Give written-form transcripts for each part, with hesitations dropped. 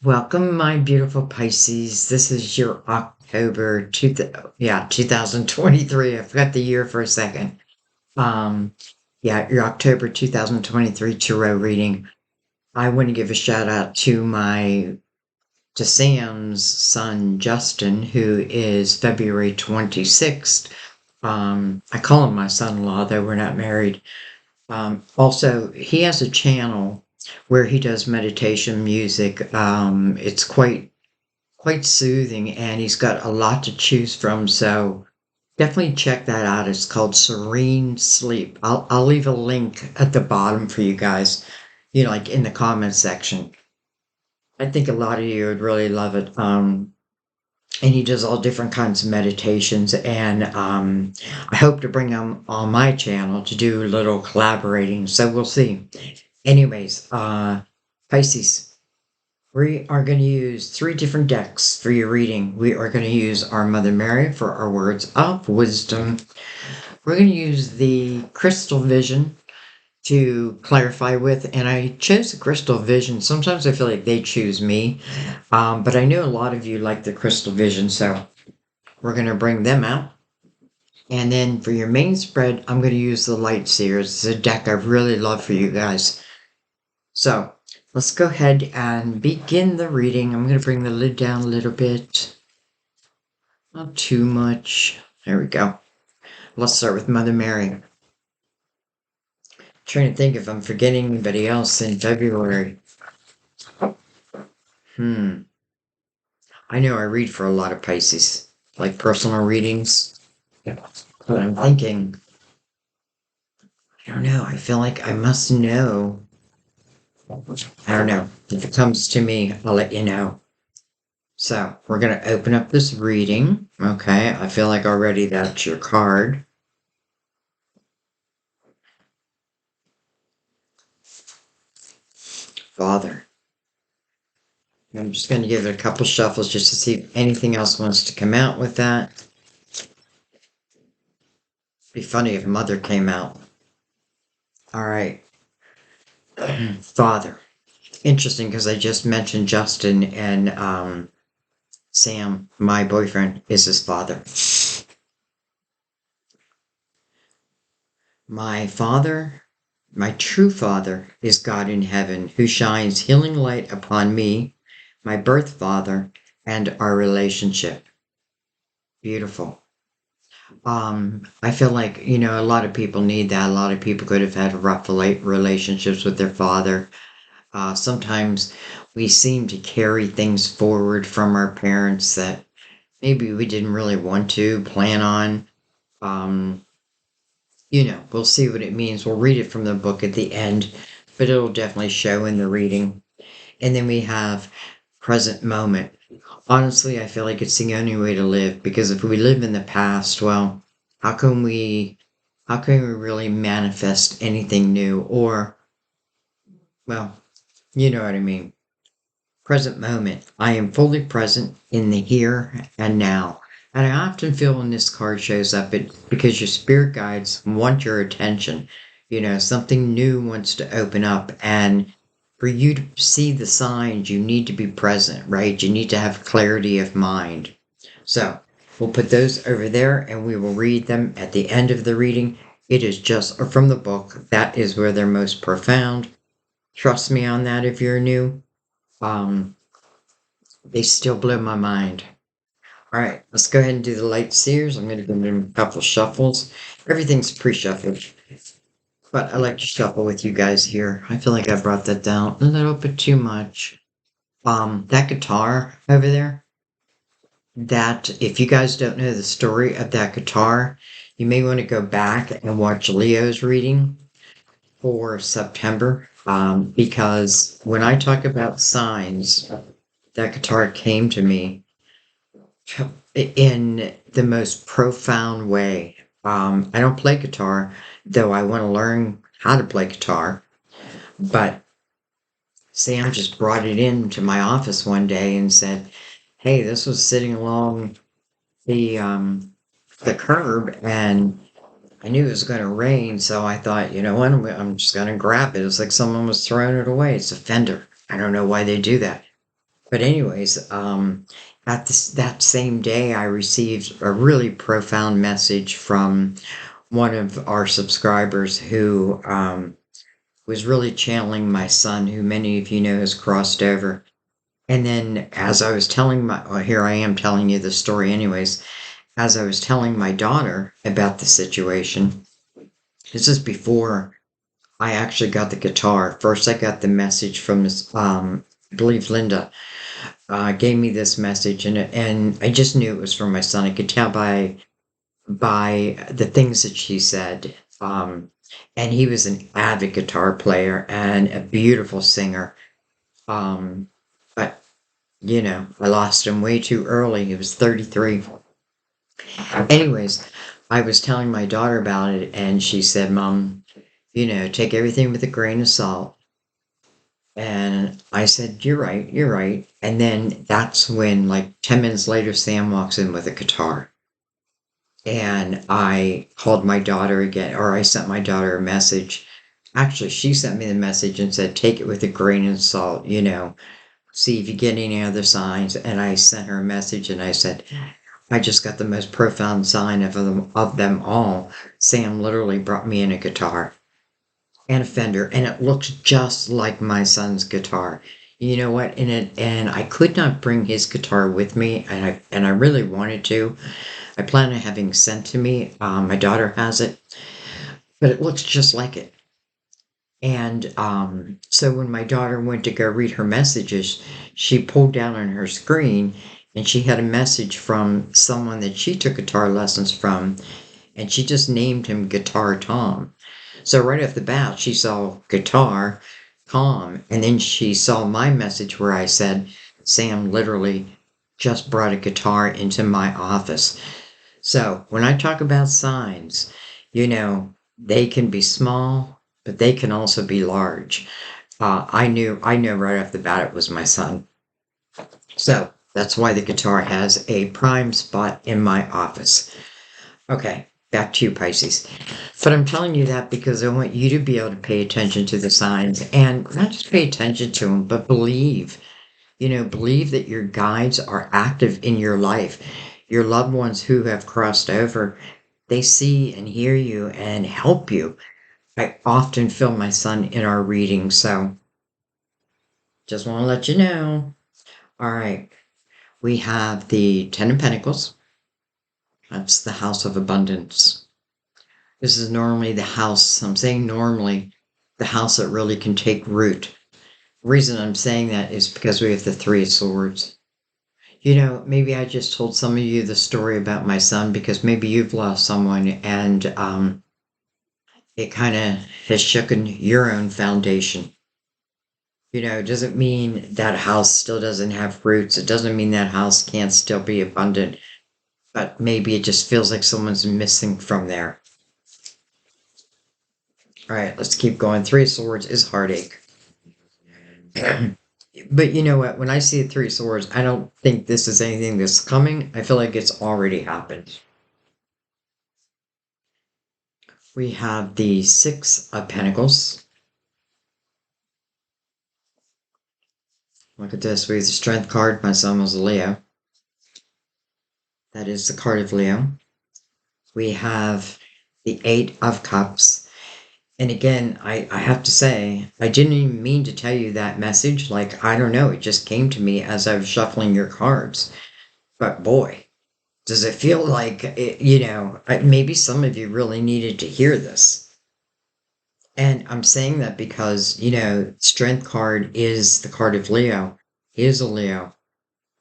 Welcome, my beautiful Pisces. This is your October 2023. I forgot the year for a second. Um, your October 2023 tarot reading. I want to give a shout out to Sam's son Justin, who is February 26th. I call him my son-in-law, though we're not married. Also, he has a channel where he does meditation music. It's quite soothing, and he's got a lot to choose from. So definitely check that out. It's called Serene Sleep. I'll leave a link at the bottom for you guys. Like in the comments section. I think a lot of you would really love it. And he does all different kinds of meditations, and I hope to bring him on my channel to do a little collaborating. So we'll see. Anyways, Pisces, we are going to use three different decks for your reading. We are going to use our Mother Mary for our words of wisdom. We're going to use the Crystal Vision to clarify with, and I chose the Crystal Vision. Sometimes I feel like they choose me, but I know a lot of you like the Crystal Vision, so we're going to bring them out. And then for your main spread, I'm going to use the Light Seers. It's a deck I really love for you guys. So let's go ahead and begin the reading. I'm going to bring the lid down a little bit. Not too much. There we go. Let's start with Mother Mary. Trying to think if I'm forgetting anybody else in February. I know I read for a lot of Pisces, like personal readings. But I'm thinking, I don't know. I feel like I must know. I don't know. If it comes to me, I'll let you know. So we're going to open up this reading. Okay. I feel like already that's your card. Father. I'm just going to give it a couple shuffles just to see if anything else wants to come out with that. Be funny if Mother came out. All right. Father. Interesting because I just mentioned Justin, and Sam, my boyfriend, is his father. My father, my true father, is God in heaven, who shines healing light upon me, my birth father, and our relationship. Beautiful. I feel like, a lot of people need that. A lot of people could have had rough relationships with their father. Sometimes we seem to carry things forward from our parents that maybe we didn't really want to plan on. Um, we'll see what it means. We'll read it from the book at the end, but it'll definitely show in the reading. And then we have present moment. Honestly, I feel like it's the only way to live, because if we live in the past, well, how can we really manifest anything new? Or, well, you know what I mean. Present moment. I am fully present in the here and now. And I often feel when this card shows up, because your spirit guides want your attention. Something new wants to open up. And for you to see the signs, you need to be present, right? You need to have clarity of mind. So we'll put those over there and we will read them at the end of the reading. It is just from the book. That is where they're most profound. Trust me on that if you're new. They still blow my mind. All right, let's go ahead and do the light seers. I'm going to give them a couple shuffles. Everything's pre-shuffled, but I like to shuffle with you guys here. I feel like I brought that down a little bit too much. That guitar over there, that, if you guys don't know the story of that guitar, you may want to go back and watch Leo's reading for September, because when I talk about signs, that guitar came to me in the most profound way. I don't play guitar, though I want to learn how to play guitar. But Sam just brought it into my office one day and said, "Hey, this was sitting along the curb, and I knew it was going to rain, so I thought, you know what, I'm just going to grab it. It's like someone was throwing it away. It's a Fender." I don't know why they do that. But anyways, that same day, I received a really profound message from one of our subscribers who was really channeling my son, who many of you know has crossed over. And then, as I was telling well, here I am telling you the story, anyways. As I was telling my daughter about the situation, this is before I actually got the guitar. First, I got the message from this, I believe Linda gave me this message, and I just knew it was from my son. I could tell by the things that she said. And he was an avid guitar player and a beautiful singer. But I lost him way too early. He was 33. Anyways, I was telling my daughter about it, and she said, "Mom, take everything with a grain of salt." And I said, "You're right, you're right." And then that's when, like 10 minutes later, Sam walks in with a guitar. And I called my daughter again, or I sent my daughter a message. Actually, she sent me the message and said, "Take it with a grain of salt, see if you get any other signs." And I sent her a message and I said, "I just got the most profound sign of them all. Sam literally brought me in a guitar and a Fender, and it looks just like my son's guitar." You know what? And I could not bring his guitar with me, and I really wanted to. I plan on having sent to me. My daughter has it, but it looks just like it. And so when my daughter went to go read her messages, she pulled down on her screen and she had a message from someone that she took guitar lessons from, and she just named him Guitar Tom. So right off the bat, she saw Guitar Tom, and then she saw my message where I said, "Sam literally just brought a guitar into my office." So when I talk about signs, they can be small, but they can also be large. I know right off the bat it was my son. So that's why the guitar has a prime spot in my office. Okay, back to you, Pisces. But I'm telling you that because I want you to be able to pay attention to the signs, and not just pay attention to them, but believe. Believe that your guides are active in your life. Your loved ones who have crossed over, they see and hear you and help you. I often feel my son in our readings, so just want to let you know. All right, we have the Ten of Pentacles. That's the house of abundance. This is normally the house, I'm saying normally, the house that really can take root. The reason I'm saying that is because we have the Three of Swords. Maybe I just told some of you the story about my son because maybe you've lost someone, and it kind of has shooken your own foundation. It doesn't mean that house still doesn't have roots. It doesn't mean that house can't still be abundant, but maybe it just feels like someone's missing from there. All right, let's keep going. Three of Swords is heartache. But you know what? When I see Three of Swords, I don't think this is anything that's coming. I feel like it's already happened. We have the Six of Pentacles. Look at this. We have the Strength card. My son was a Leo. That is the card of Leo. We have the Eight of Cups. And again, I have to say, I didn't even mean to tell you that message. Like, I don't know. It just came to me as I was shuffling your cards. But boy, does it feel like, maybe some of you really needed to hear this. And I'm saying that because, Strength card is the card of Leo. He is a Leo.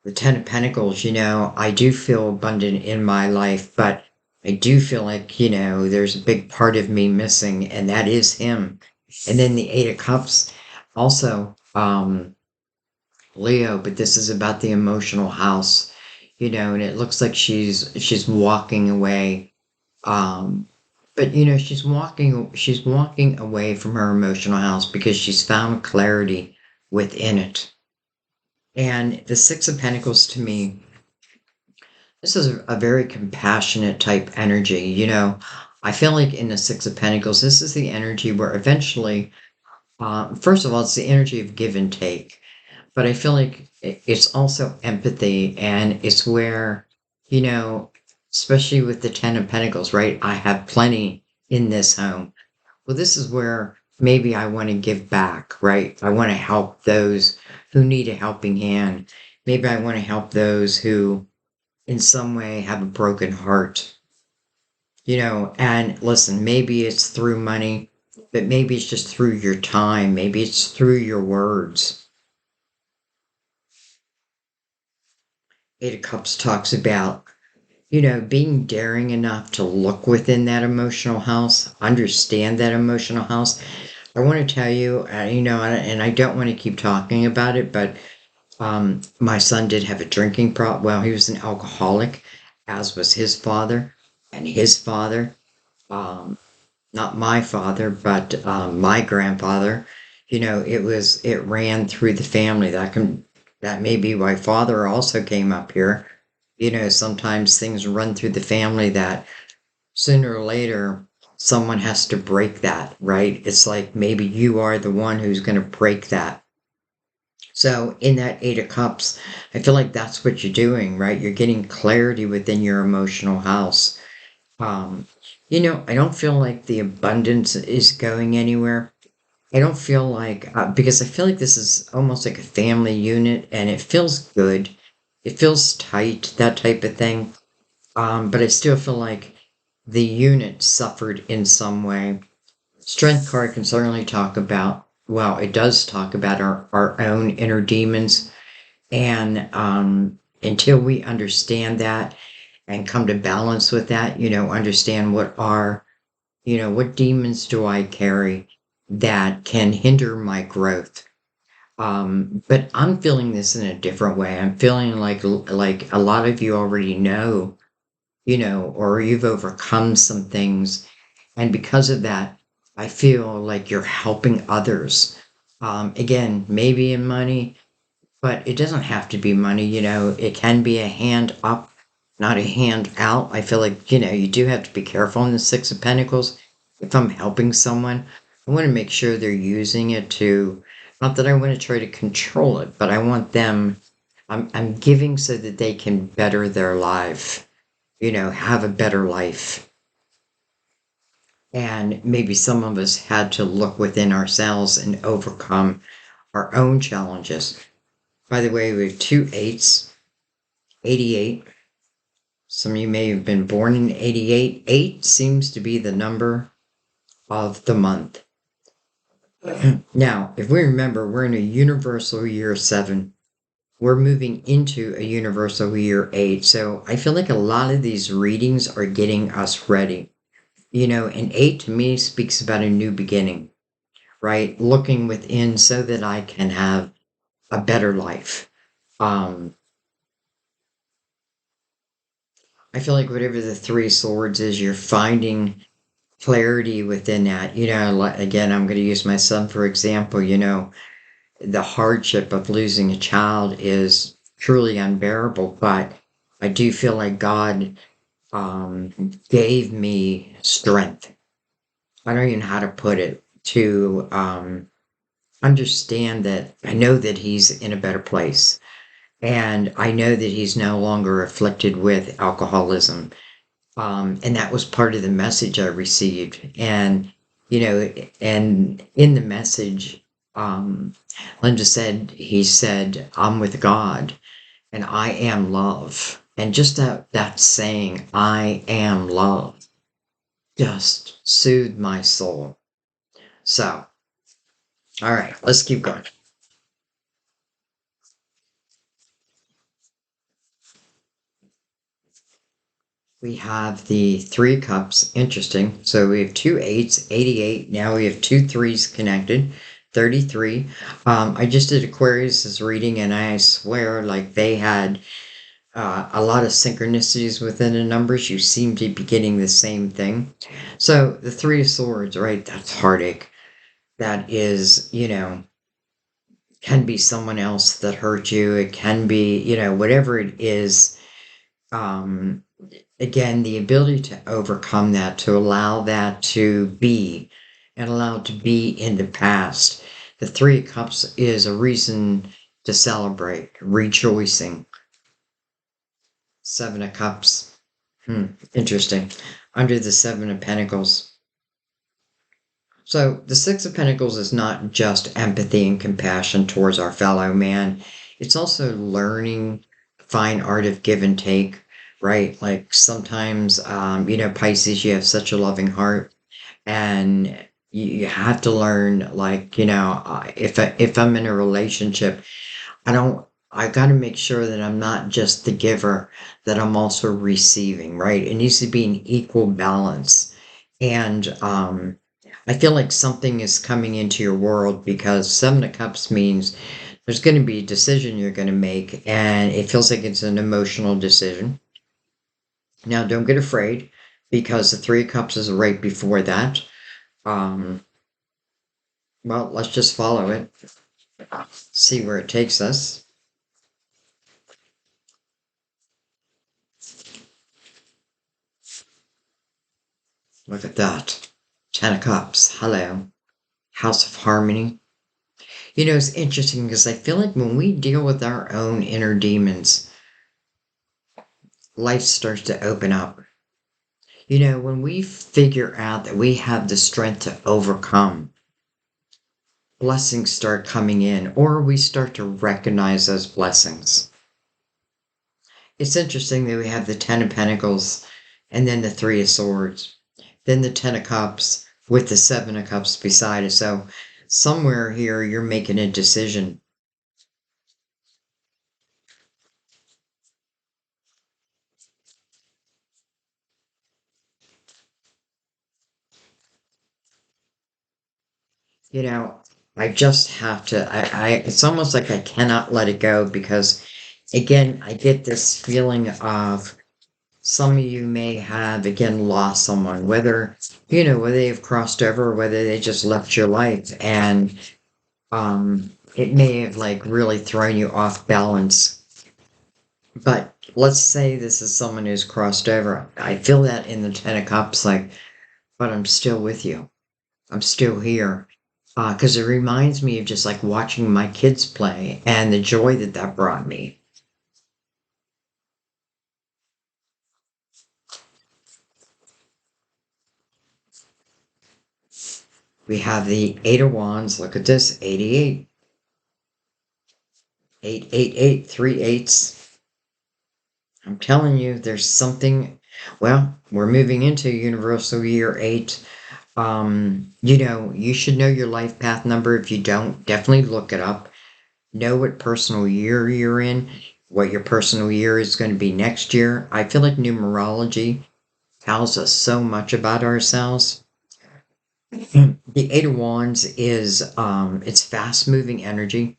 The Ten of Pentacles, I do feel abundant in my life, but I do feel like, there's a big part of me missing, and that is him. And then the Eight of Cups, also Leo, but this is about the emotional house, and it looks like she's walking away. But she's walking away from her emotional house because she's found clarity within it. And the Six of Pentacles to me, this is a very compassionate type energy. I feel like in the Six of Pentacles, this is the energy where eventually First of all, it's the energy of give and take, but I feel like it's also empathy, and it's where, you know, especially with the Ten of Pentacles, right? I have plenty in this home. Well, this is where maybe I want to give back, right? I want to help those who need a helping hand. Maybe I want to help those who, in some way, have a broken heart. And listen, maybe it's through money, but maybe it's just through your time. Maybe it's through your words. Eight of Cups talks about, being daring enough to look within that emotional house, understand that emotional house. I want to tell you, and I don't want to keep talking about it, but my son did have a drinking problem. Well, he was an alcoholic, as was his father, and his father. Um, Not my father, but my grandfather. It ran through the family. That may be why father also came up here. Sometimes things run through the family that sooner or later someone has to break that, right? It's like maybe you are the one who's going to break that. So in that Eight of Cups, I feel like that's what you're doing, right? You're getting clarity within your emotional house. Um, I don't feel like the abundance is going anywhere. I don't feel like, because I feel like this is almost like a family unit and it feels good. It feels tight, that type of thing. But I still feel like the unit suffered in some way. Strength card can certainly talk about, well, it does talk about our own inner demons. And until we understand that and come to balance with that, understand what demons do I carry that can hinder my growth. But I'm feeling this in a different way. I'm feeling like a lot of you already know, or you've overcome some things. And because of that, I feel like you're helping others. Again, maybe in money, but it doesn't have to be money. It can be a hand up, not a hand out. I feel like, you do have to be careful in the Six of Pentacles. If I'm helping someone, I want to make sure they're using it to, not that I want to try to control it, but I want them, I'm giving so that they can better their life, have a better life. And maybe some of us had to look within ourselves and overcome our own challenges. By the way, we have two eights, 88. Some of you may have been born in 88. Eight seems to be the number of the month. Now, if we remember, we're in a universal year 7. We're moving into a universal year 8. So I feel like a lot of these readings are getting us ready. And 8 to me speaks about a new beginning, right? Looking within so that I can have a better life. I feel like whatever the Three Swords is, you're finding clarity within that. Again, I'm going to use my son for example. The hardship of losing a child is truly unbearable, but I do feel like God gave me strength. I don't even know how to put it, to understand that I know that he's in a better place. And I know that he's no longer afflicted with alcoholism. And that was part of the message I received. And in the message, Linda said, he said, I'm with God and I am love. And just that saying, I am love, just soothed my soul. So, all right, let's keep going. We have the Three Cups. Interesting. So we have two eights, 88. Now we have two threes connected, 33. I just did Aquarius's reading, and I swear, like they had a lot of synchronicities within the numbers. You seem to be getting the same thing. So the Three of Swords, right? That's heartache. That is, can be someone else that hurt you. It can be, whatever it is. Um, Again, the ability to overcome that, to allow that to be, and allow it to be in the past. The Three of Cups is a reason to celebrate, rejoicing. Seven of Cups. Interesting. Under the Seven of Pentacles. So the Six of Pentacles is not just empathy and compassion towards our fellow man. It's also learning fine art of give and take, right? Like sometimes, Pisces, you have such a loving heart, and you have to learn, like, if I'm in a relationship, I don't. I got to make sure that I'm not just the giver, that I'm also receiving, right? It needs to be an equal balance. And I feel like something is coming into your world because Seven of Cups means there's going to be a decision you're going to make, and it feels like it's an emotional decision. Now, don't get afraid because the Three of Cups is right before that. Um, well, let's just follow it, see where it takes us. Look at that. Ten of Cups. Hello. House of Harmony. It's interesting because I feel like when we deal with our own inner demons, life starts to open up. When we figure out that we have the strength to overcome, blessings start coming in, or we start to recognize those blessings. It's interesting that we have the Ten of Pentacles and then the Three of Swords, then the Ten of Cups with the Seven of Cups beside it. So somewhere here, you're making a decision. You know, I just have to, it's almost like I cannot let it go because, again, I get this feeling of some of you may have, again, lost someone, whether they've crossed over or whether they just left your life. And it may have like really thrown you off balance. But let's say this is someone who's crossed over. I feel that in the Ten of Cups, like, but I'm still with you. I'm still here. Because it reminds me of just like watching my kids play and the joy that that brought me. We have the Eight of Wands. Look at this, 88. 888, three eights. I'm telling you, there's something. Well, we're moving into Universal Year 8. You should know your life path number. If you don't, definitely look it up. Know what personal year you're in, what your personal year is going to be next year. I feel like numerology tells us so much about ourselves. The Eight of Wands is it's fast moving energy.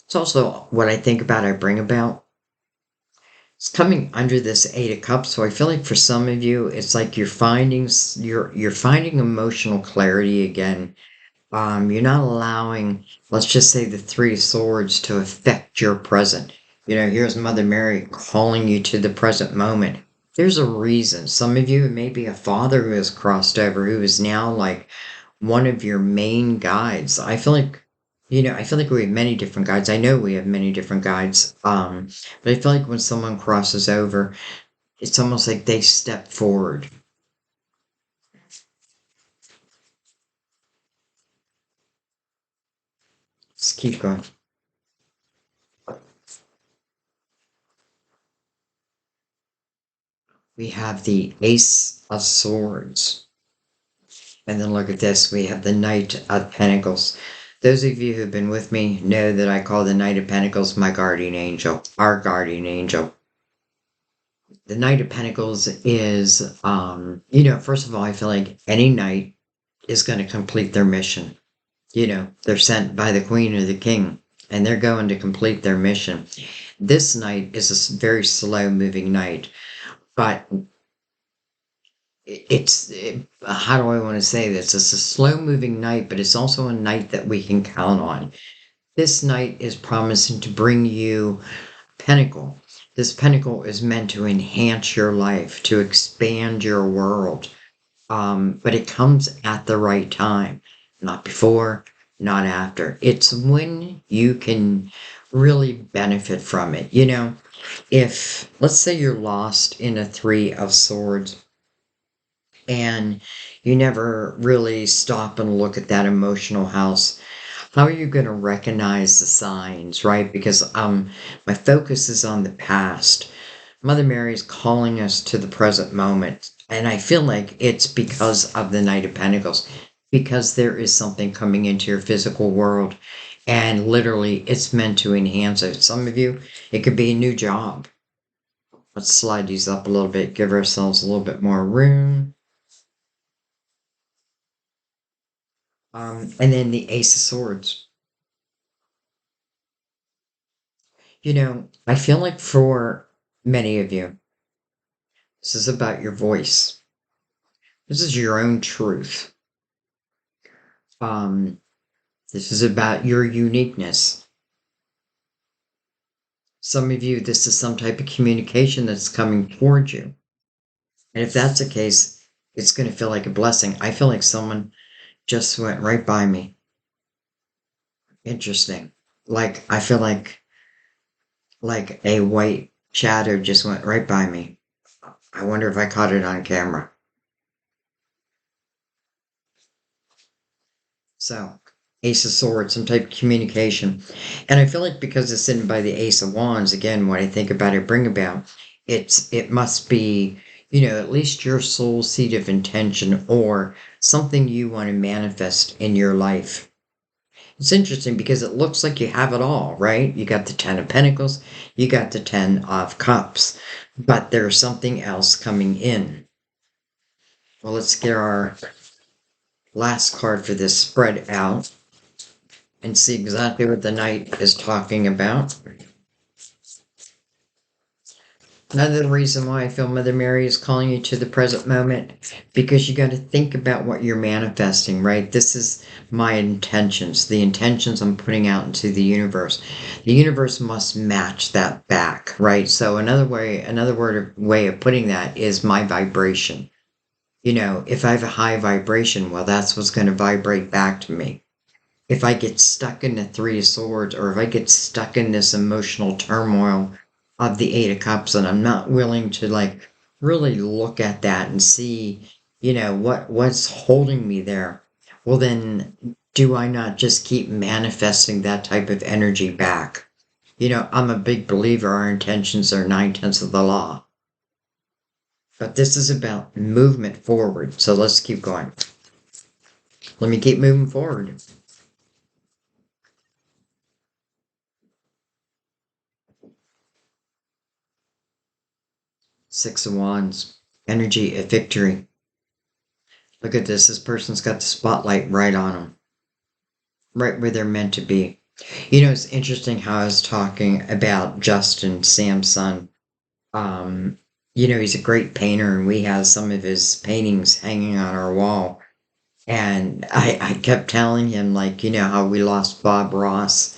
It's also what I think about, I bring about. It's coming under this Eight of Cups, so I feel like for some of you, it's like you're finding emotional clarity again. You're not allowing, let's just say, the Three of Swords to affect your present. Here's Mother Mary calling you to the present moment. There's a reason. Some of you, it may be a father who has crossed over, who is now like one of your main guides. I feel like we have many different guides. I know we have many different guides. But I feel like when someone crosses over, it's almost like they step forward. Let's keep going. We have the Ace of Swords. And then look at this. We have the Knight of Pentacles. Those of you who've been with me know that I call the Knight of Pentacles my guardian angel, our guardian angel. The Knight of Pentacles is, first of all, I feel like any knight is going to complete their mission. They're sent by the queen or the king, and they're going to complete their mission. This knight is a very slow moving knight, but how do I want to say this? It's a slow moving knight, but it's also a knight that we can count on. This knight is promising to bring you pentacle. This pentacle is meant to enhance your life, to expand your world. But it comes at the right time, not before, not after. It's when you can really benefit from it. You know, if let's say you're lost in a three of swords and you never really stop and look at that emotional house, how are you going to recognize the signs, right? Because my focus is on the past. Mother Mary is calling us to the present moment, and I feel like it's because of the Knight of Pentacles, because there is something coming into your physical world, and literally it's meant to enhance it. Some of you, it could be a new job. Let's slide these up a little bit, give ourselves a little bit more room. And then the Ace of Swords. You know, I feel like for many of you, this is about your voice. This is your own truth. Um, this is about your uniqueness. Some of you, this is some type of communication that's coming towards you. And if that's the case, it's going to feel like a blessing. I feel like someone just went right by me. Interesting. Like, I feel like a white shadow just went right by me. I wonder if I caught it on camera. So, Ace of Swords, some type of communication. And I feel like because it's sitting by the Ace of Wands, again, what I think about it, bring about, it must be, you know, at least your soul seed of intention or something you want to manifest in your life. It's interesting because it looks like you have it all, right? You got the Ten of Pentacles, you got the Ten of Cups, but there's something else coming in. Well, let's get our last card for this spread out and see exactly what the Knight is talking about. Another reason why I feel Mother Mary is calling you to the present moment, because you got to think about what you're manifesting, right? This is my intentions, the intentions I'm putting out into the universe. The universe must match that back, right? So way of putting that is my vibration. You know, if I have a high vibration, well, that's what's going to vibrate back to me. If I get stuck in the Three of Swords, or if I get stuck in this emotional turmoil of the Eight of Cups, and I'm not willing to like really look at that and see, you know, what's holding me there, well then do I not just keep manifesting that type of energy back? You know, I'm a big believer our intentions are 9/10 of the law. But this is about movement forward. So let's keep going. Let me keep moving forward. Six of Wands, energy of victory. Look at this. This person's got the spotlight right on them, right where they're meant to be. You know, it's interesting how I was talking about Justin, Sam's son. Um, you know, he's a great painter, and we have some of his paintings hanging on our wall. And I kept telling him, like, you know, how we lost Bob Ross,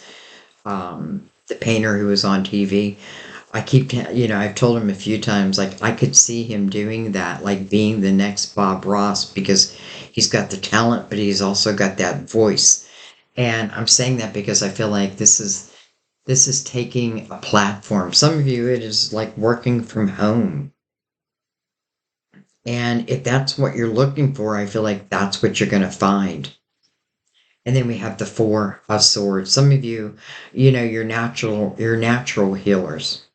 the painter who was on TV. You know, I've told him a few times, like, I could see him doing that, like being the next Bob Ross, because he's got the talent, but he's also got that voice. And I'm saying that because I feel like this is taking a platform. Some of you, it is like working from home. And if that's what you're looking for, I feel like that's what you're going to find. And then we have the Four of Swords. Some of you, you know, you're natural healers.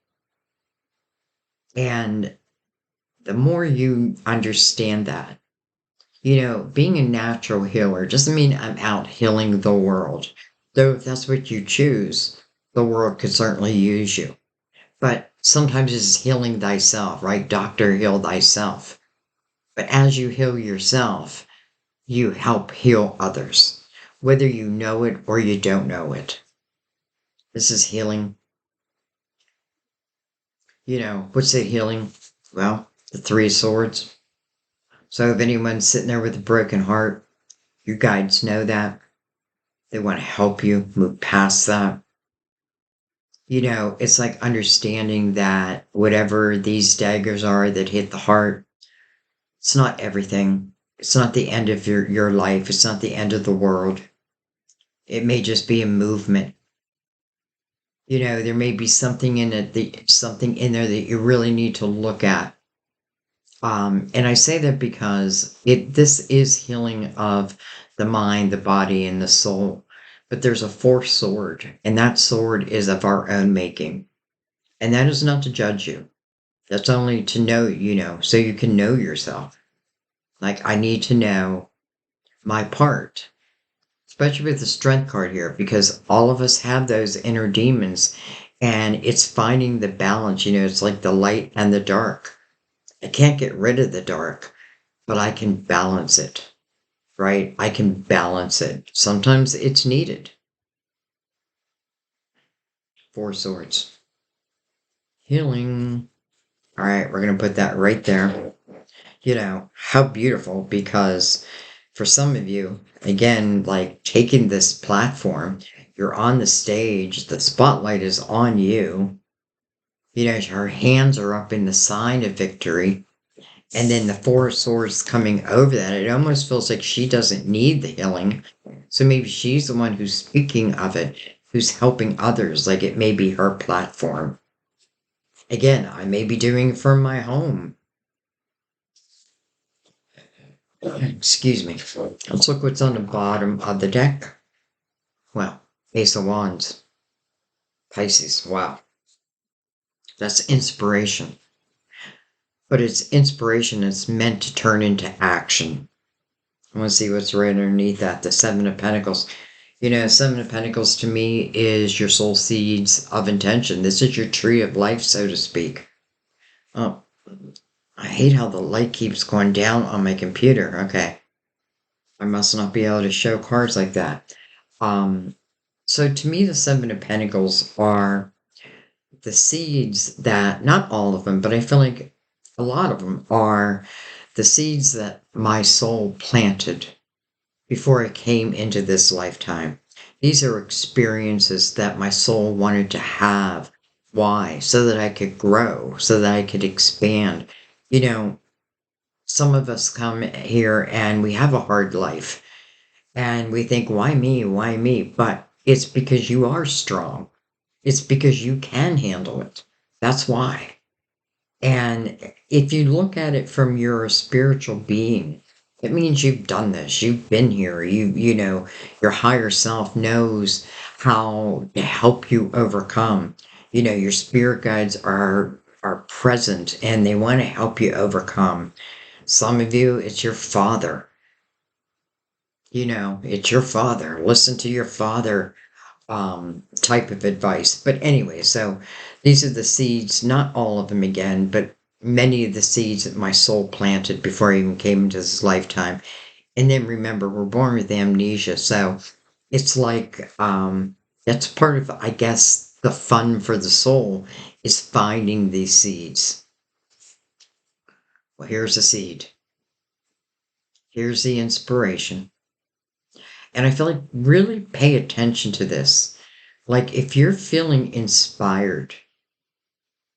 And the more you understand that, you know, being a natural healer doesn't mean I'm out healing the world. Though if that's what you choose, the world could certainly use you. But sometimes it's healing thyself, right? Doctor, heal thyself. But as you heal yourself, you help heal others, whether you know it or you don't know it. This is healing. You know, what's the healing? Well, the Three of Swords. So if anyone's sitting there with a broken heart, your guides know that. They want to help you move past that. You know, it's like understanding that whatever these daggers are that hit the heart, it's not everything. It's not the end of your life. It's not the end of the world. It may just be a movement. There may be something in it, something in there that you really need to look at. And I say that because this is healing of the mind, the body, and the soul. But there's a fourth sword, and that sword is of our own making. And that is not to judge you. That's only to know, so you can know yourself. Like, I need to know my part, especially with the strength card here, because all of us have those inner demons, and it's finding the balance. It's like the light and the dark. I can't get rid of the dark, but I can balance it, right? I can balance it. Sometimes it's needed. Four swords. Healing. All right, we're going to put that right there. How beautiful, because for some of you, again, like taking this platform, you're on the stage, the spotlight is on you. Her hands are up in the sign of victory. And then the four swords coming over that, it almost feels like she doesn't need the healing. So maybe she's the one who's speaking of it, who's helping others, like it may be her platform. Again, I may be doing it from my home. Excuse me. Let's look what's on the bottom of the deck. Well, Ace of Wands. Pisces. Wow. That's inspiration. But it's inspiration that's meant to turn into action. I want to see what's right underneath that. The Seven of Pentacles. Seven of Pentacles to me is your soul seeds of intention. This is your tree of life, so to speak. Oh, I hate how the light keeps going down on my computer. Okay. I must not be able to show cards like that. So to me, the Seven of Pentacles are the seeds that, not all of them, but I feel like a lot of them are the seeds that my soul planted before I came into this lifetime. These are experiences that my soul wanted to have. Why? So that I could grow, so that I could expand. Some of us come here and we have a hard life and we think, why me? Why me? But it's because you are strong. It's because you can handle it. That's why. And if you look at it from your spiritual being, it means you've done this. You've been here. Your higher self knows how to help you overcome. Your spirit guides are present and they want to help you overcome. Some of you, it's your father. It's your father. Listen to your father type of advice. But anyway, so these are the seeds, not all of them again, but many of the seeds that my soul planted before I even came into this lifetime. And then remember, we're born with amnesia. So it's like, that's part of, I guess, the fun for the soul is finding these seeds. Well, here's a seed. Here's the inspiration. And I feel like really pay attention to this. Like if you're feeling inspired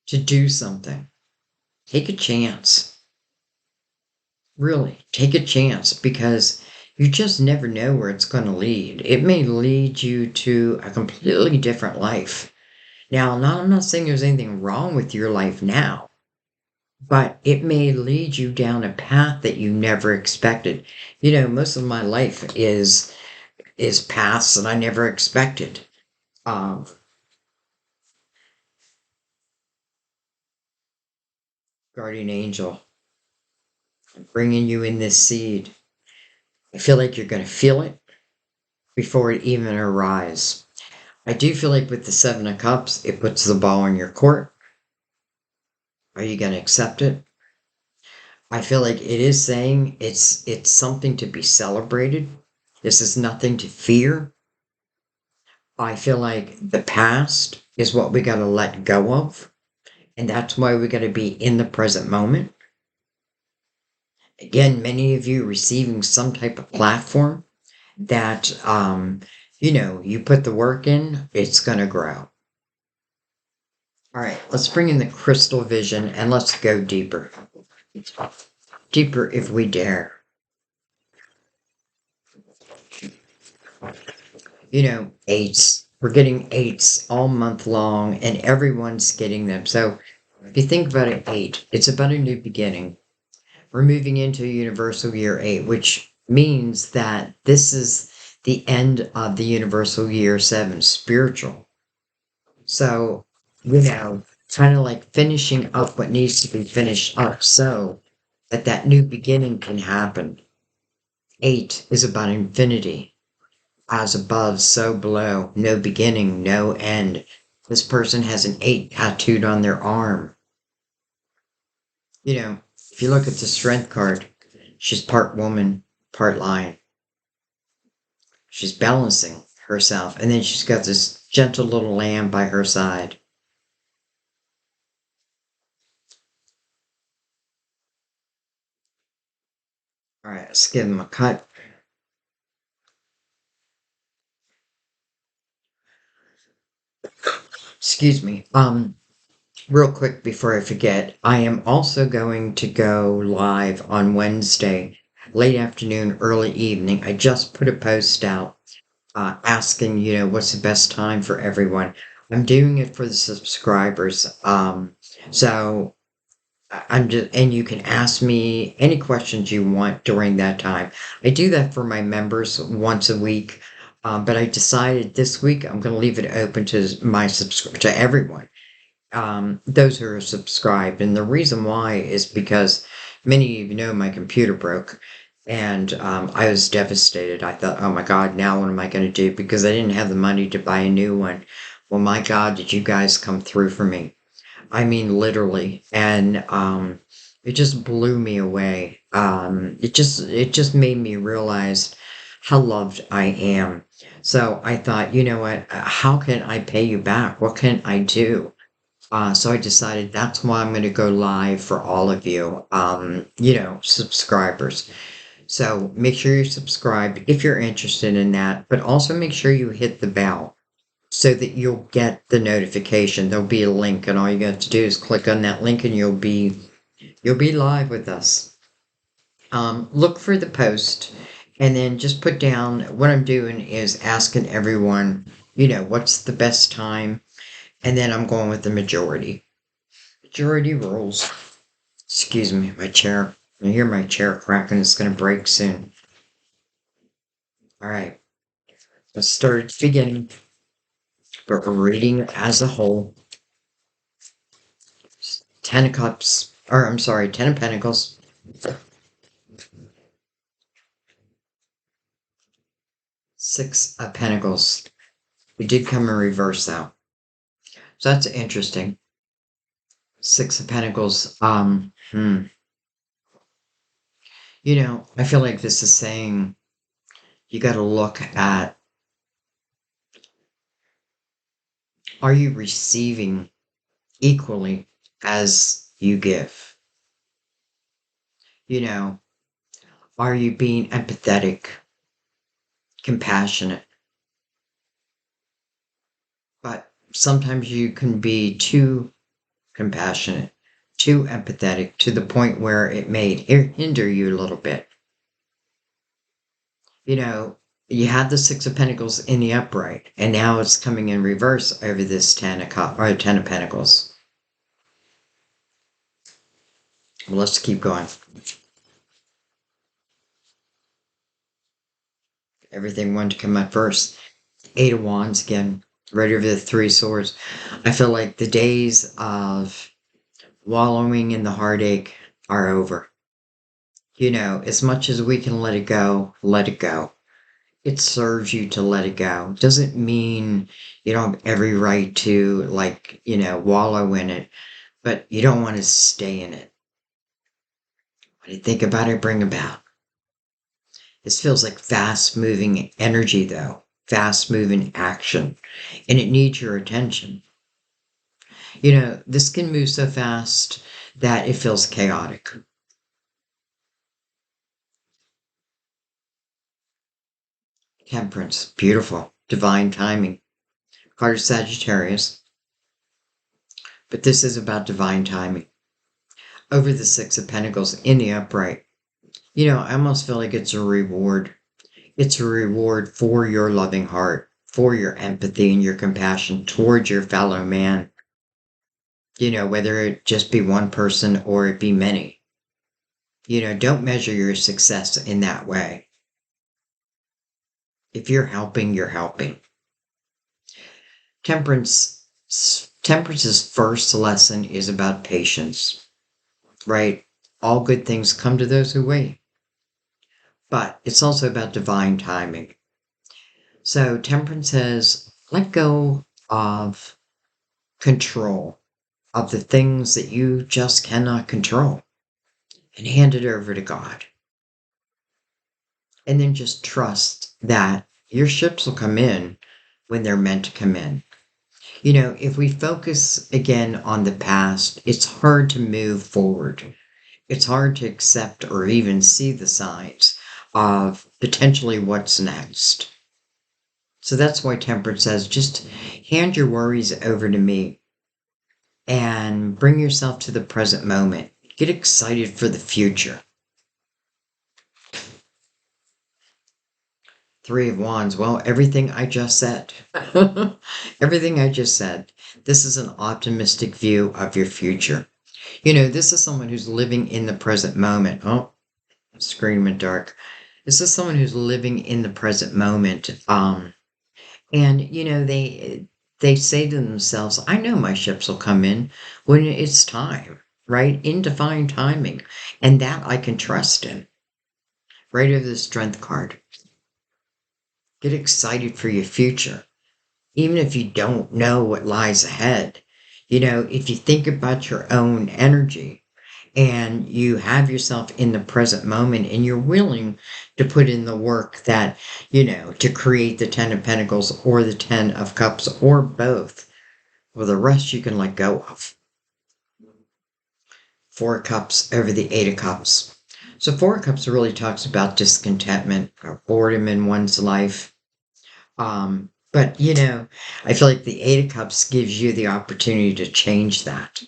to do something, take a chance. Really, take a chance because you just never know where it's going to lead. It may lead you to a completely different life. Now, I'm not saying there's anything wrong with your life now, but it may lead you down a path that you never expected. Most of my life is paths that I never expected. Um, Guardian angel, I'm bringing you in this seed. I feel like you're going to feel it before it even arrives. I do feel like with the Seven of Cups, it puts the ball in your court. Are you going to accept it? I feel like it is saying it's something to be celebrated. This is nothing to fear. I feel like the past is what we got to let go of. And that's why we got to be in the present moment. Again, many of you receiving some type of platform that, you put the work in, it's going to grow. All right, let's bring in the crystal vision and let's go deeper. Deeper if we dare. Eights. We're getting eights all month long, and everyone's getting them. So if you think about an eight, it's about a new beginning. We're moving into universal year eight, which means that this is the end of the universal year seven, spiritual. So, kind of like finishing up what needs to be finished up so that that new beginning can happen. Eight is about infinity. As above, so below. No beginning, no end. This person has an eight tattooed on their arm. If you look at the strength card, she's part woman, part lion. She's balancing herself, and then she's got this gentle little lamb by her side. All right, let's give them a cut. Excuse me. Real quick before I forget, I am also going to go live on Wednesday, late afternoon, early evening. I just put a post out asking, what's the best time for everyone. I'm doing it for the subscribers. So I'm just, and you can ask me any questions you want during that time. I do that for my members once a week. But I decided this week I'm going to leave it open to to everyone, those who are subscribed. And the reason why is because many of you know my computer broke, and I was devastated. I thought, oh my God, now what am I going to do? Because I didn't have the money to buy a new one. Well, my God, did you guys come through for me? I mean, literally. And it just blew me away. It just made me realize how loved I am. So I thought, you know what? How can I pay you back? What can I do? So I decided that's why I'm going to go live for all of you, subscribers. So make sure you're subscribed if you're interested in that, but also make sure you hit the bell so that you'll get the notification. There'll be a link, and all you got to do is click on that link, and you'll be live with us. Look for the post, and then just put down what I'm doing is asking everyone, what's the best time, and then I'm going with the majority. Majority rules. Excuse me, my chair. I hear my chair cracking. It's going to break soon. All right. Let's start at the beginning. But we're reading as a whole. Ten of Cups. Or, I'm sorry, Ten of Pentacles. Six of Pentacles. We did come in reverse, though. So that's interesting. Six of Pentacles. I feel like this is saying you got to look at, are you receiving equally as you give? You know, are you being empathetic, compassionate? But sometimes you can be too compassionate, too empathetic to the point where it may hinder you a little bit. You had the Six of Pentacles in the upright, and now it's coming in reverse over this Ten of Pentacles. Well, let's keep going. Everything wanted to come up first. Eight of Wands again, right over the Three of Swords. I feel like the days of wallowing in the heartache are over. As much as we can let it go, let it go. It serves you to let it go. Doesn't mean you don't have every right to, wallow in it, but you don't want to stay in it. What you think about it, bring about. This feels like fast moving energy, though, fast moving action, and it needs your attention. This can move so fast that it feels chaotic. Temperance, beautiful, divine timing. Card of Sagittarius, but this is about divine timing. Over the Six of Pentacles in the upright, I almost feel like it's a reward. It's a reward for your loving heart. for your empathy and your compassion towards your fellow man. Whether it just be one person or it be many. Don't measure your success in that way. If you're helping, you're helping. Temperance, Temperance's first lesson is about patience, right? All good things come to those who wait. But it's also about divine timing. So Temperance says, let go of control of the things that you just cannot control and hand it over to God. And then just trust that your ships will come in when they're meant to come in. If we focus again on the past, it's hard to move forward. It's hard to accept or even see the signs of potentially what's next. So that's why Temperance says, just hand your worries over to me and bring yourself to the present moment. Get excited for the future. Three of Wands. Well, everything I just said. Everything I just said. This is an optimistic view of your future. This is someone who's living in the present moment. Oh, screen went dark. This is someone who's living in the present moment. And they say to themselves, I know my ships will come in when it's time, right? In divine timing. And that I can trust in. Right over the Strength card. Get excited for your future. Even if you don't know what lies ahead. If you think about your own energy and you have yourself in the present moment and you're willing to put in the work that, to create the 10 of Pentacles or the 10 of Cups or both, well, the rest you can let go of. 4 of Cups over the 8 of Cups. So 4 of Cups really talks about discontentment or boredom in one's life. But I feel like the 8 of Cups gives you the opportunity to change that.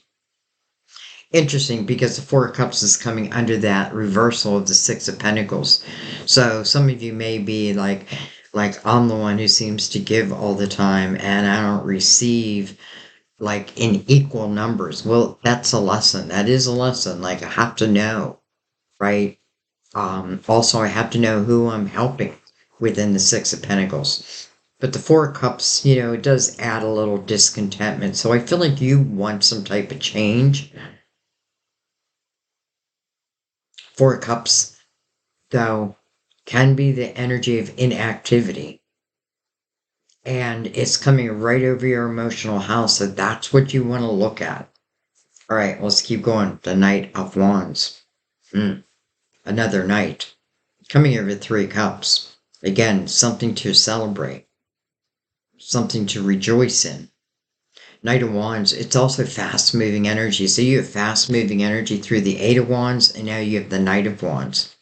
Interesting, because the 4 of Cups is coming under that reversal of the 6 of Pentacles. So some of you may be like I'm the one who seems to give all the time and I don't receive like in equal numbers. Well, that's a lesson. That is a lesson. Like I have to know, right? Also, I have to know who I'm helping within the 6 of Pentacles. But the 4 of Cups, it does add a little discontentment. So I feel like you want some type of change. 4 of Cups, though, can be the energy of inactivity. And it's coming right over your emotional house. So that's what you want to look at. All right, let's keep going. The Knight of Wands. Another Knight. Coming over 3 Cups. Again, something to celebrate. Something to rejoice in. Knight of Wands, it's also fast-moving energy. So you have fast-moving energy through the 8 of Wands, and now you have the Knight of Wands.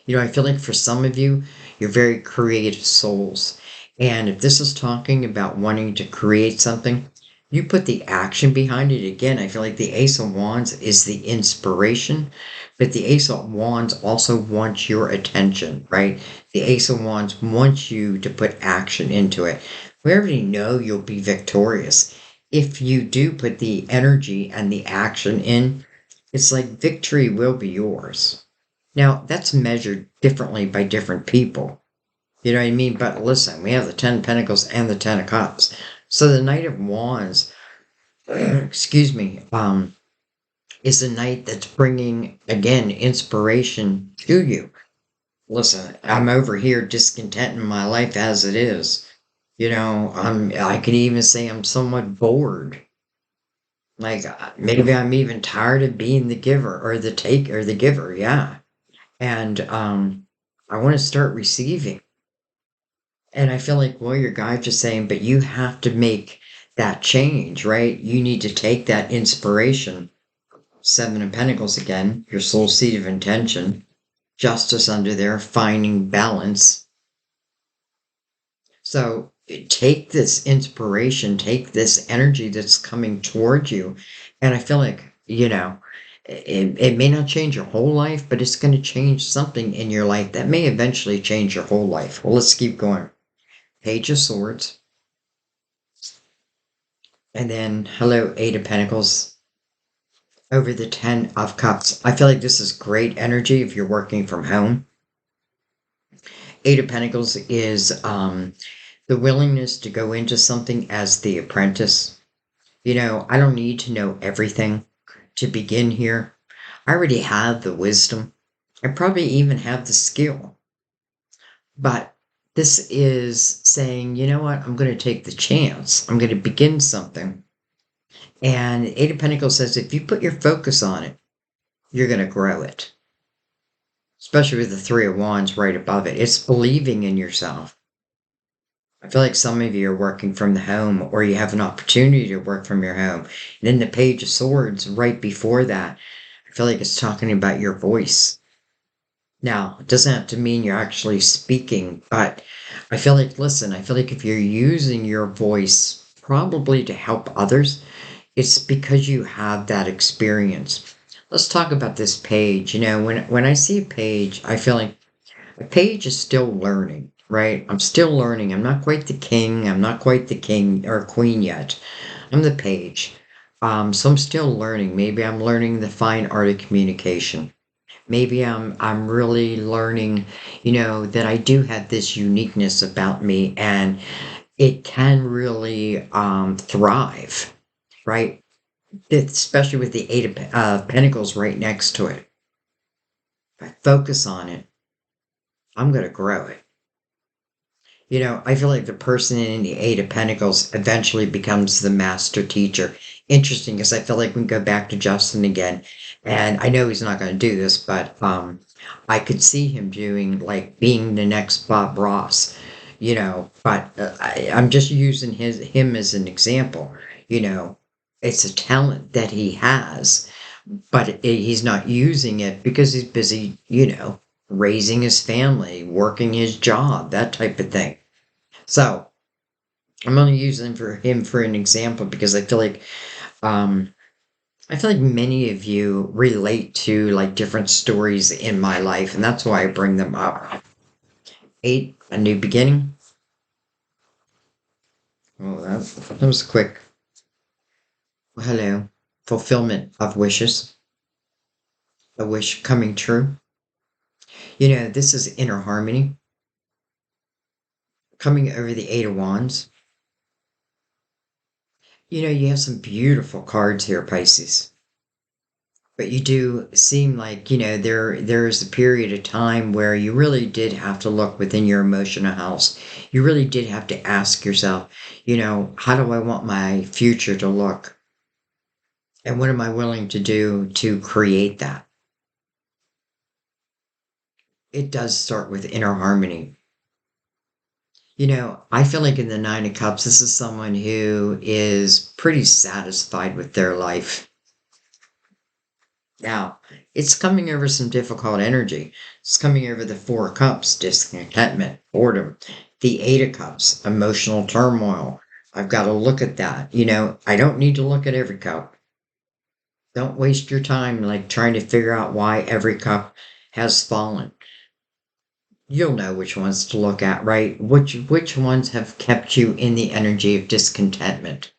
I feel like for some of you, you're very creative souls. And if this is talking about wanting to create something, you put the action behind it. Again, I feel like the Ace of Wands is the inspiration, but the Ace of Wands also wants your attention, right? The Ace of Wands wants you to put action into it. We already know you'll be victorious. If you do put the energy and the action in, it's like victory will be yours. Now, that's measured differently by different people. You know what I mean? But listen, we have the 10 of Pentacles and the 10 of Cups. So the Knight of Wands, excuse me, is a knight that's bringing, again, inspiration to you. Listen, I'm over here discontent in my life as it is. I can even say I'm somewhat bored. Like, maybe I'm even tired of being the giver or the taker or the giver, yeah. And I want to start receiving. And I feel like, well, your guide's just saying, but you have to make that change, right? You need to take that inspiration. 7 of Pentacles again, your soul seed of intention. Justice under there, finding balance. So take this inspiration, take this energy that's coming toward you. And I feel like, it may not change your whole life, but it's going to change something in your life that may eventually change your whole life. Well, let's keep going. Page of Swords, and then hello, Eight of Pentacles over the Ten of Cups. I feel like this is great energy if you're working from home. Eight of Pentacles is the willingness to go into something as the apprentice. I don't need to know everything to begin here. I already have the wisdom. I probably even have the skill. But this is saying, you know what? I'm going to take the chance. I'm going to begin something. And Eight of Pentacles says if you put your focus on it, you're going to grow it. Especially with the Three of Wands right above it. It's believing in yourself. I feel like some of you are working from the home or you have an opportunity to work from your home. And then the Page of Swords right before that, I feel like it's talking about your voice. Now, it doesn't have to mean you're actually speaking, but I feel like, listen, I feel like if you're using your voice probably to help others, it's because you have that experience. Let's talk about this page. When I see a page, I feel like a page is still learning, right? I'm still learning. I'm not quite the king. I'm not quite the king or queen yet. I'm the page. So I'm still learning. Maybe I'm learning the fine art of communication. Maybe I'm really learning, that I do have this uniqueness about me and it can really thrive, right? Especially with the Eight of Pentacles right next to it. If I focus on it, I'm going to grow it. I feel like the person in the Eight of Pentacles eventually becomes the master teacher. Interesting, because I feel like we can go back to Justin again, and I know he's not going to do this, but I could see him doing like being the next Bob Ross, But I'm just using him as an example. It's a talent that he has, but he's not using it because he's busy, raising his family, working his job, that type of thing. So I'm only using him for an example because I feel like many of you relate to like different stories in my life, and that's why I bring them up. Eight, a new beginning. Oh, that was quick. Well, hello, fulfillment of wishes, a wish coming true. This is inner harmony coming over the Eight of Wands. You have some beautiful cards here, Pisces. But you do seem like, there's a period of time where you really did have to look within your emotional house. You really did have to ask yourself, how do I want my future to look? And what am I willing to do to create that? It does start with inner harmony. I feel like in the Nine of Cups, this is someone who is pretty satisfied with their life. Now, it's coming over some difficult energy. It's coming over the Four of Cups, discontentment, boredom. The Eight of Cups, emotional turmoil. I've got to look at that. I don't need to look at every cup. Don't waste your time like trying to figure out why every cup has fallen. You'll know which ones to look at, right? Which ones have kept you in the energy of discontentment?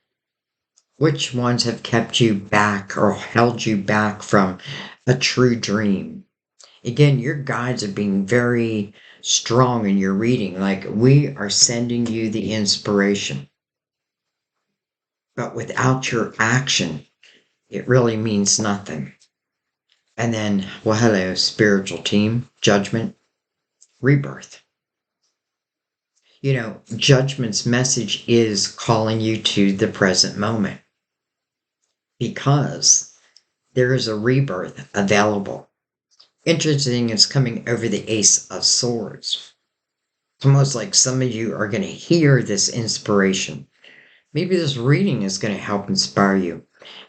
Which ones have kept you back or held you back from a true dream? Again, your guides are being very strong in your reading. Like we are sending you the inspiration. But without your action, it really means nothing. And then, well, hello, spiritual team, judgment, rebirth. Judgment's message is calling you to the present moment because there is a rebirth available. Interesting, it's coming over the Ace of Swords. It's almost like some of you are going to hear this inspiration. Maybe this reading is going to help inspire you.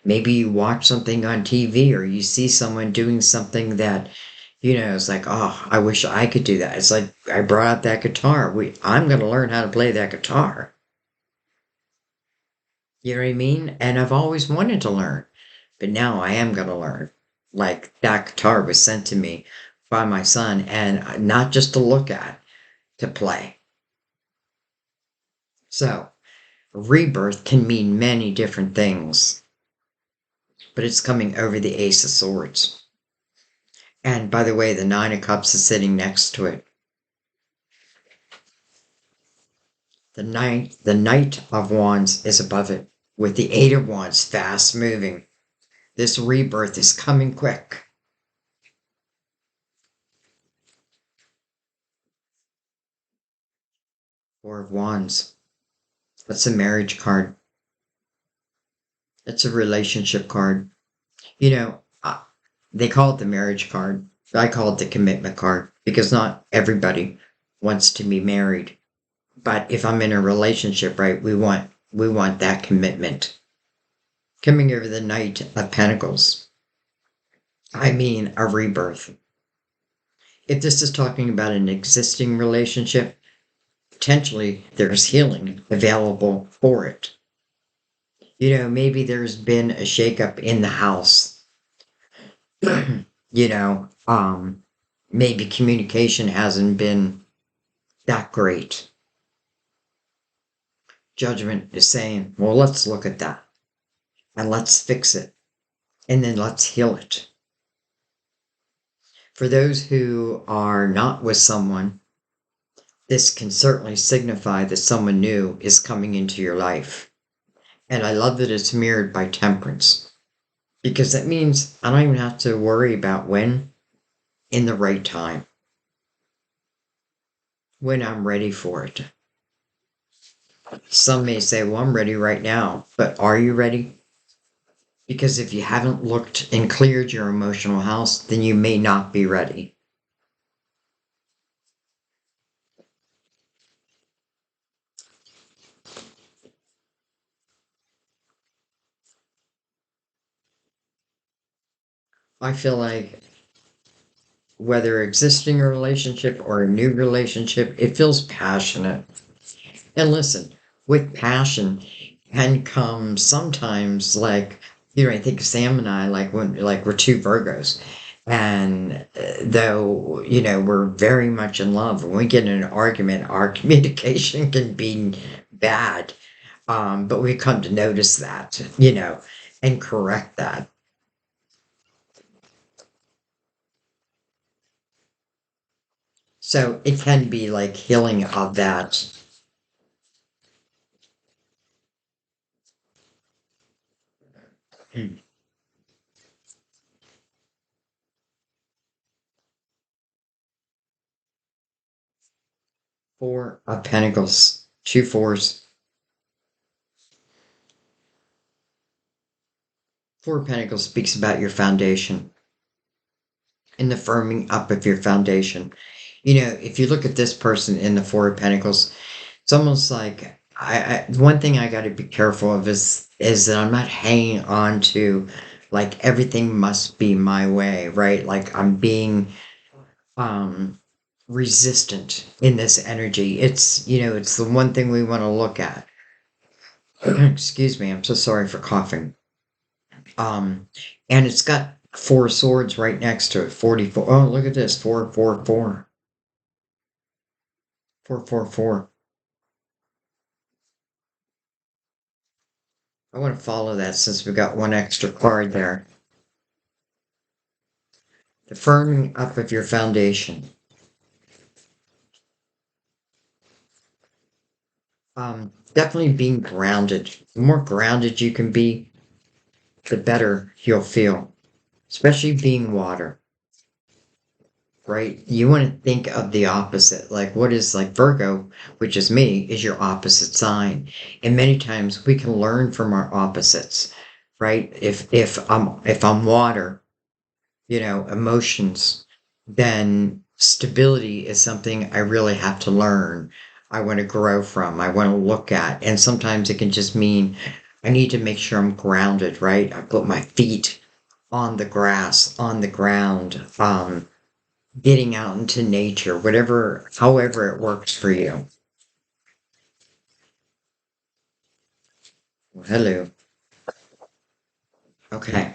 Maybe you watch something on TV or you see someone doing something that, it's like, oh, I wish I could do that. It's like I brought out that guitar. I'm going to learn how to play that guitar. You know what I mean? And I've always wanted to learn, but now I am going to learn. Like that guitar was sent to me by my son and not just to look at, to play. So, rebirth can mean many different things, but it's coming over the Ace of Swords. And by the way, the Nine of Cups is sitting next to it. The Knight of Wands is above it, with the Eight of Wands fast moving. This rebirth is coming quick. Four of Wands. That's a marriage card. It's a relationship card. You know, they call it the marriage card. I call it the commitment card because not everybody wants to be married. But if I'm in a relationship, right, we want that commitment. Coming over the Knight of Pentacles. I mean a rebirth. If this is talking about an existing relationship, potentially there's healing available for it. Maybe there's been a shakeup in the house. you know, um, Maybe communication hasn't been that great. Judgment is saying, well, let's look at that and let's fix it and then let's heal it. For those who are not with someone, this can certainly signify that someone new is coming into your life. And I love that it's mirrored by temperance because that means I don't even have to worry about when in the right time, when I'm ready for it. Some may say, well, I'm ready right now, but are you ready? Because if you haven't looked and cleared your emotional house, then you may not be ready. I feel like whether existing a relationship or a new relationship, it feels passionate. And listen, with passion can come sometimes I think Sam and I, like we're two Virgos. And though, we're very much in love, when we get in an argument, our communication can be bad. But we come to notice that, and correct that. So it can be like healing of that. Four of Pentacles, two fours. Four of Pentacles speaks about your foundation and the firming up of your foundation. If you look at this person in the Four of Pentacles, it's almost like one thing I got to be careful of is that I'm not hanging on to like everything must be my way, right? Like I'm being um resistant in this energy. It's the one thing we want to look at. Excuse me, I'm so sorry for coughing. Um, and it's got four swords right next to it. 44. Oh, look at this. 444. 444. I want to follow that since we got one extra card there. The firming up of your foundation. Definitely being grounded. The more grounded you can be, the better you'll feel. Especially being water, right? You want to think of the opposite. Like what is like Virgo, which is me, is your opposite sign. And many times we can learn from our opposites, right? If I'm water, emotions, then stability is something I really have to learn. I want to grow from, I want to look at. And sometimes it can just mean I need to make sure I'm grounded, right? I put my feet on the grass, on the ground, getting out into nature, whatever, however it works for you. Well, hello. Okay.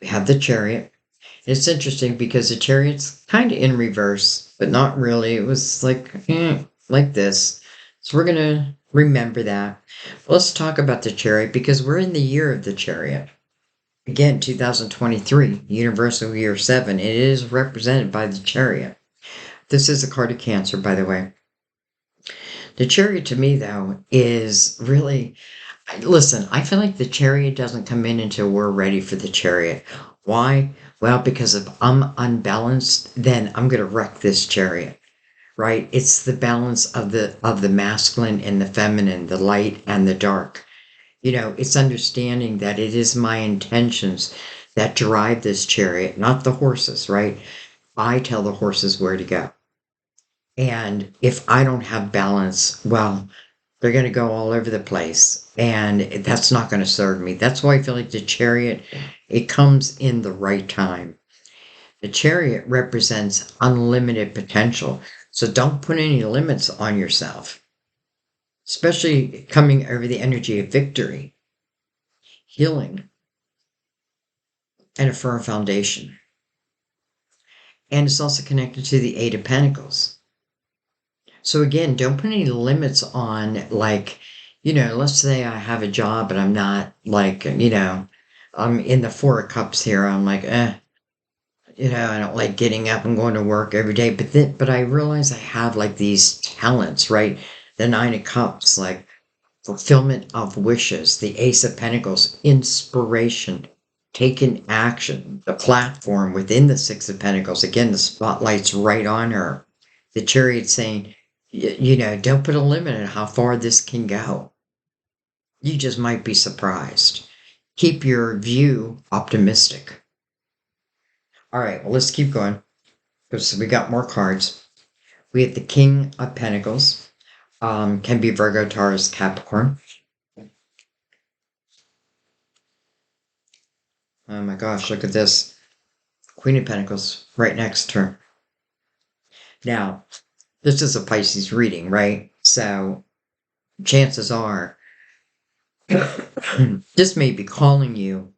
We have the chariot. It's interesting because the chariot's kind of in reverse, but not really. It was like this. So Remember that. Let's talk about the chariot because we're in the year of the chariot. Again, 2023, universal year 7. It is represented by the chariot. This is a card of Cancer, by the way. The chariot to me, though, is really. Listen, I feel like the chariot doesn't come in until we're ready for the chariot. Why? Well, because if I'm unbalanced, then I'm going to wreck this chariot, right? It's the balance of the masculine and the feminine, the light and the dark. It's understanding that it is my intentions that drive this chariot, not the horses, right? I tell the horses where to go. And if I don't have balance, well, they're going to go all over the place. And that's not going to serve me. That's why I feel like the chariot, it comes in the right time. The chariot represents unlimited potential. So don't put any limits on yourself, especially coming over the energy of victory, healing, and a firm foundation. And it's also connected to the Eight of Pentacles. So again, don't put any limits on, like, let's say I have a job but I'm not like, I'm in the Four of Cups here. I'm like, I don't like getting up and going to work every day. But I realize I have like these talents, right? The Nine of Cups, like fulfillment of wishes, the Ace of Pentacles, inspiration, taking action, the platform within the Six of Pentacles. Again, the spotlight's right on her. The Chariot saying, don't put a limit on how far this can go. You just might be surprised. Keep your view optimistic. All right, well, let's keep going because we got more cards. We have the King of Pentacles, can be Virgo, Taurus, Capricorn. Oh my gosh, look at this. Queen of Pentacles right next to her. Now, this is a Pisces reading, right? So chances are this may be calling you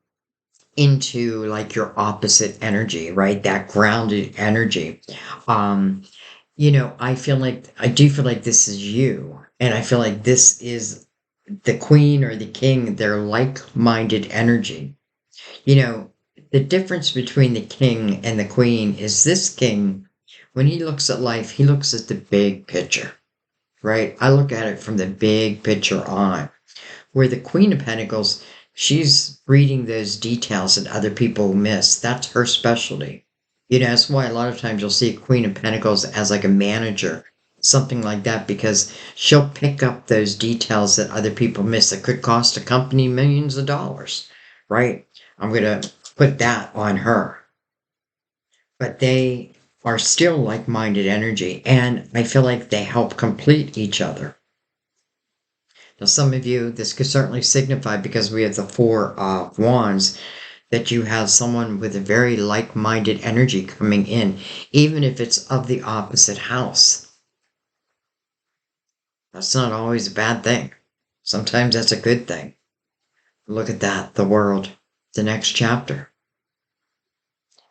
into like your opposite energy, right? That grounded energy. Um, I do feel like this is you. And I feel like this is the queen or the king, their like-minded energy. You know, the difference between the king and the queen is this king, when he looks at life, he looks at the big picture, right? I look at it from the big picture on. Where the Queen of Pentacles, she's reading those details that other people miss. That's her specialty. That's why a lot of times you'll see a Queen of Pentacles as like a manager, something like that, because she'll pick up those details that other people miss that could cost a company millions of dollars, right? I'm going to put that on her. But they are still like-minded energy, and I feel like they help complete each other. Now, some of you, this could certainly signify, because we have the Four of Wands, that you have someone with a very like-minded energy coming in, even if it's of the opposite house. That's not always a bad thing. Sometimes that's a good thing. Look at that, the world, the next chapter.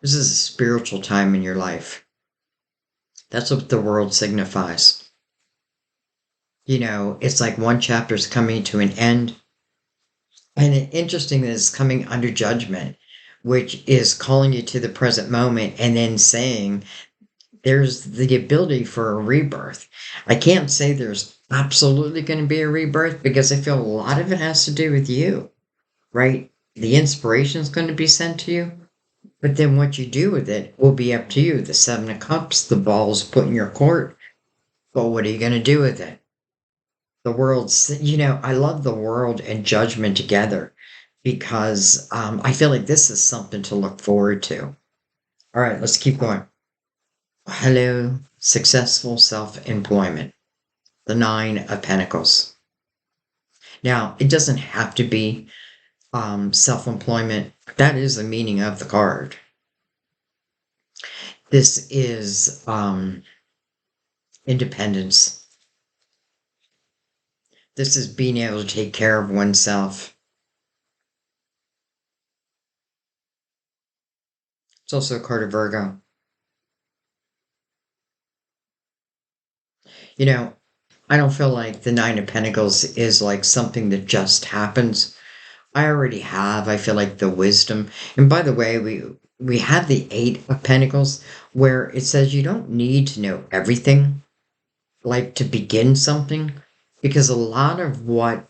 This is a spiritual time in your life. That's what the world signifies. It's like one chapter is coming to an end. And interesting that it's coming under judgment, which is calling you to the present moment and then saying there's the ability for a rebirth. I can't say there's absolutely going to be a rebirth because I feel a lot of it has to do with you, right? The inspiration is going to be sent to you, but then what you do with it will be up to you. The Seven of Cups, the ball's put in your court, but what are you going to do with it? The world's, I love the world and judgment together because I feel like this is something to look forward to. All right, let's keep going. Hello, successful self-employment, the Nine of Pentacles. Now, it doesn't have to be self-employment. That is the meaning of the card. This is independence. This is being able to take care of oneself. It's also a card of Virgo. You know, I don't feel like the Nine of Pentacles is like something that just happens. I already have, I feel like the wisdom. And by the way, we have the Eight of Pentacles where it says you don't need to know everything, like to begin something, because a lot of what,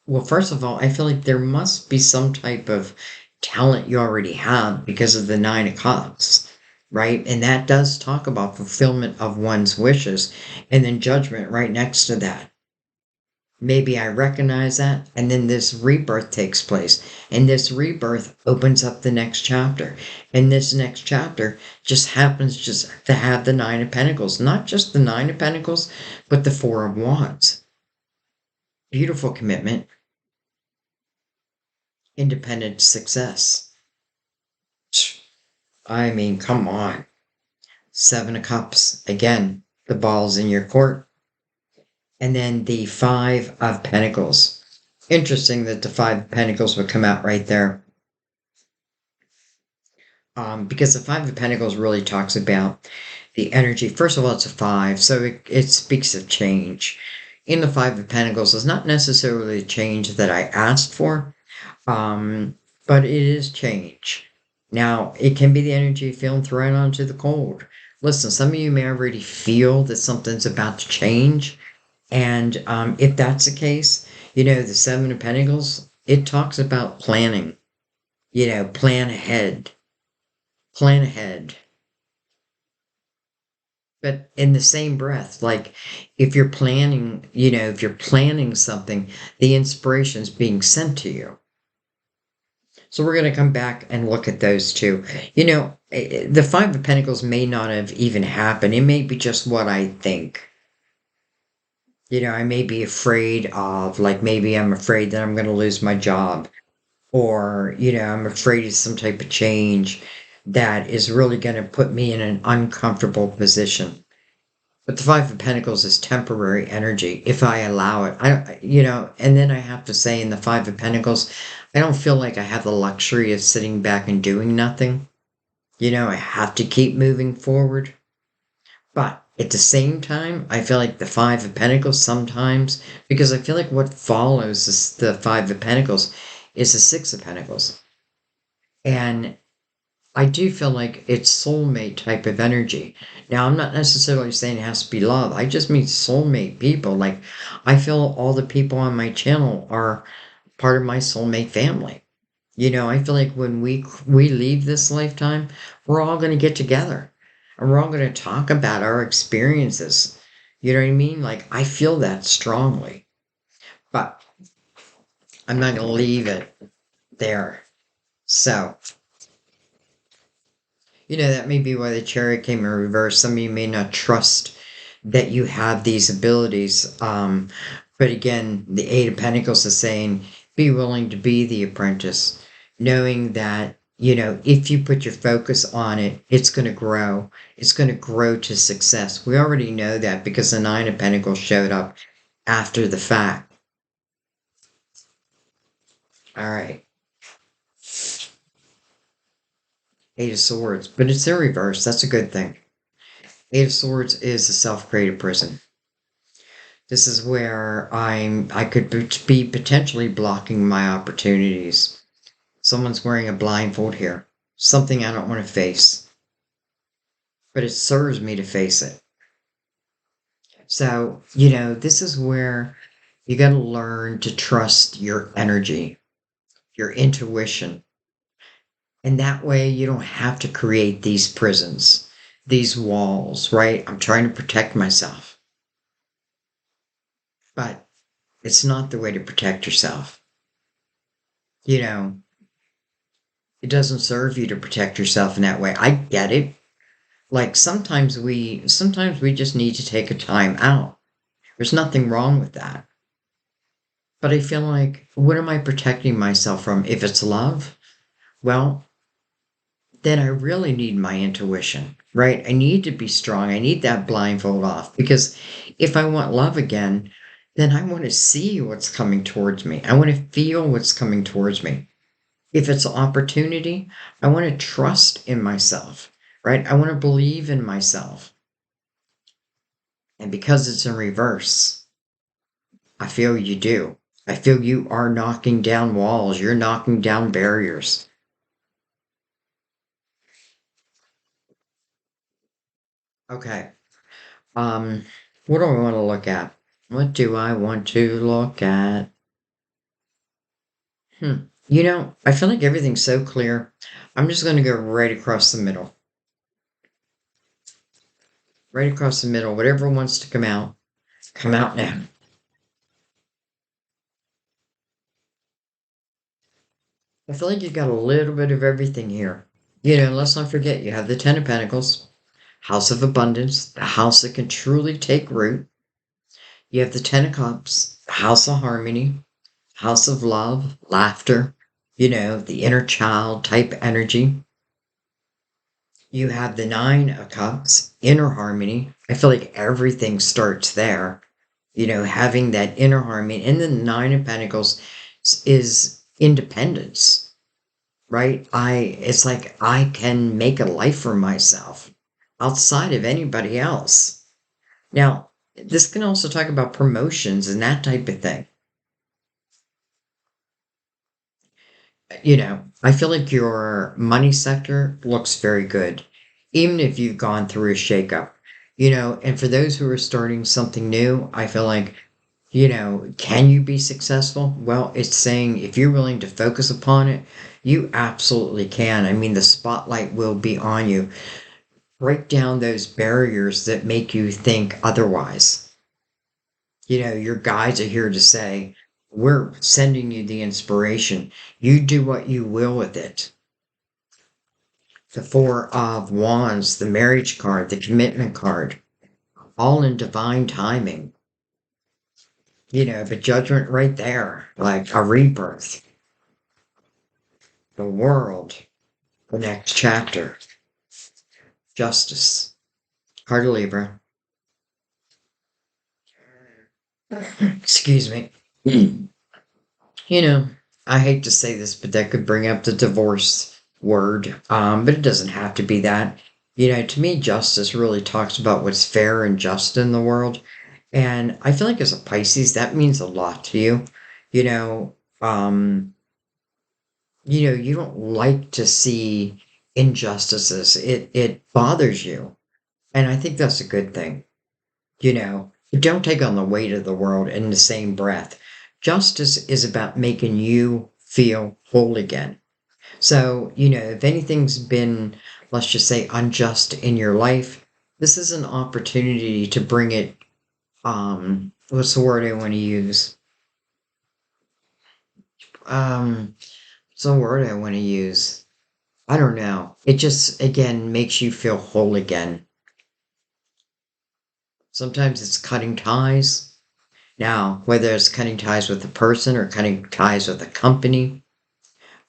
well, first of all, I feel like there must be some type of talent you already have because of the Nine of Cups, right? And that does talk about fulfillment of one's wishes, and then judgment right next to that. Maybe I recognize that, and then this rebirth takes place, and this rebirth opens up the next chapter, and this next chapter just happens just to have the Nine of Pentacles, not just the Nine of Pentacles, but the Four of Wands. Beautiful commitment, independent success. I mean, come on. Seven of Cups. Again, the ball's in your court. And then the Five of Pentacles. Interesting that the Five of Pentacles would come out right there. Because the Five of Pentacles really talks about the energy. First of all, it's a five, so it speaks of change. In the Five of Pentacles, it's not necessarily the change that I asked for, but it is change. Now, it can be the energy feeling thrown onto the cold. Listen, some of you may already feel that something's about to change. And if that's the case, the Seven of Pentacles, it talks about planning, plan ahead, plan ahead. But in the same breath, like if you're planning something, the inspiration's being sent to you. So we're going to come back and look at those two. The Five of Pentacles may not have even happened. It may be just what I think. I may be afraid of, like, maybe I'm afraid that I'm going to lose my job, or, I'm afraid of some type of change that is really going to put me in an uncomfortable position. But the Five of Pentacles is temporary energy if I allow it. And then I have to say in the Five of Pentacles, I don't feel like I have the luxury of sitting back and doing nothing. I have to keep moving forward. But at the same time, I feel like the Five of Pentacles sometimes, because I feel like what follows the Five of Pentacles is the Six of Pentacles. And I do feel like it's soulmate type of energy. Now, I'm not necessarily saying it has to be love. I just mean soulmate people. Like, I feel all the people on my channel are part of my soulmate family. I feel like when we leave this lifetime, we're all going to get together and we're all going to talk about our experiences. You know what I mean? Like, I feel that strongly, but I'm not going to leave it there. So, that may be why the chariot came in reverse. Some of you may not trust that you have these abilities. But again, the Eight of Pentacles is saying, be willing to be the apprentice, knowing that, if you put your focus on it, it's going to grow. It's going to grow to success. We already know that because the Nine of Pentacles showed up after the fact. All right. Eight of Swords, but it's in reverse. That's a good thing. Eight of Swords is a self-created prison. This is where I could be potentially blocking my opportunities. Someone's wearing a blindfold here. Something I don't want to face. But it serves me to face it. So, this is where you got to learn to trust your energy, your intuition. And that way you don't have to create these prisons, these walls, right? I'm trying to protect myself. But it's not the way to protect yourself. It doesn't serve you to protect yourself in that way. I get it. Like sometimes we just need to take a time out. There's nothing wrong with that. But I feel like, what am I protecting myself from? If it's love, well, then I really need my intuition, right? I need to be strong. I need that blindfold off because if I want love again, then I want to see what's coming towards me. I want to feel what's coming towards me. If it's an opportunity, I want to trust in myself, right? I want to believe in myself. And because it's in reverse, I feel you do. I feel you are knocking down walls. You're knocking down barriers. Okay. Um, what do I want to look at? What do I want to look at? Hmm. I feel like everything's so clear. I'm just going to go right across the middle. Right across the middle. Whatever wants to come out now. I feel like you got a little bit of everything here. Let's not forget you have the Ten of Pentacles, House of Abundance, the house that can truly take root. You have the Ten of Cups, House of Harmony, House of Love, Laughter, the inner child type energy. You have the Nine of Cups, Inner Harmony. I feel like everything starts there. Having that inner harmony. And the Nine of Pentacles is independence, right? It's like I can make a life for myself outside of anybody else. Now, this can also talk about promotions and that type of thing. I feel like your money sector looks very good, even if you've gone through a shakeup. And for those who are starting something new, I feel like, can you be successful? Well, it's saying if you're willing to focus upon it, you absolutely can. I mean, the spotlight will be on you. Break down those barriers that make you think otherwise. Your guides are here to say, we're sending you the inspiration. You do what you will with it. The Four of Wands, the marriage card, the commitment card, all in divine timing. The judgment right there, like a rebirth, the world, the next chapter, justice, card of Libra. Excuse me. You know, I hate to say this, but that could bring up the divorce word. But it doesn't have to be that. To me, justice really talks about what's fair and just in the world. And I feel like as a Pisces, that means a lot to you. You know, um, you don't like to see injustices. It bothers you. And I think that's a good thing. Don't take on the weight of the world in the same breath. Justice is about making you feel whole again. So, if anything's been, let's just say, unjust in your life, this is an opportunity to bring it, what's the word I want to use? Um, what's the word I want to use? I don't know. It just, again, makes you feel whole again. Sometimes it's cutting ties. Now, whether it's cutting ties with a person or cutting ties with a company,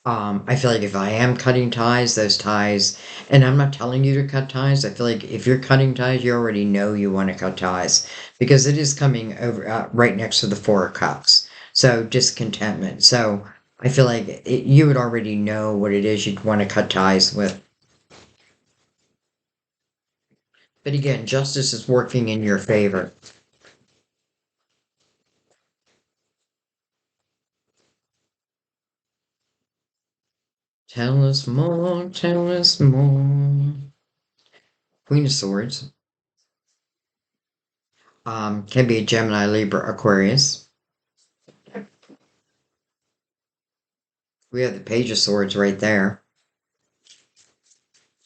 I feel like if I am cutting ties, those ties, and I'm not telling you to cut ties, I feel like if you're cutting ties, you already know you want to cut ties because it is coming over right next to the Four of Cups. So discontentment. So I feel like you would already know what it is you'd want to cut ties with. But again, justice is working in your favor. Tell us more, tell us more. Queen of Swords. Can be a Gemini, Libra, Aquarius. We have the Page of Swords right there.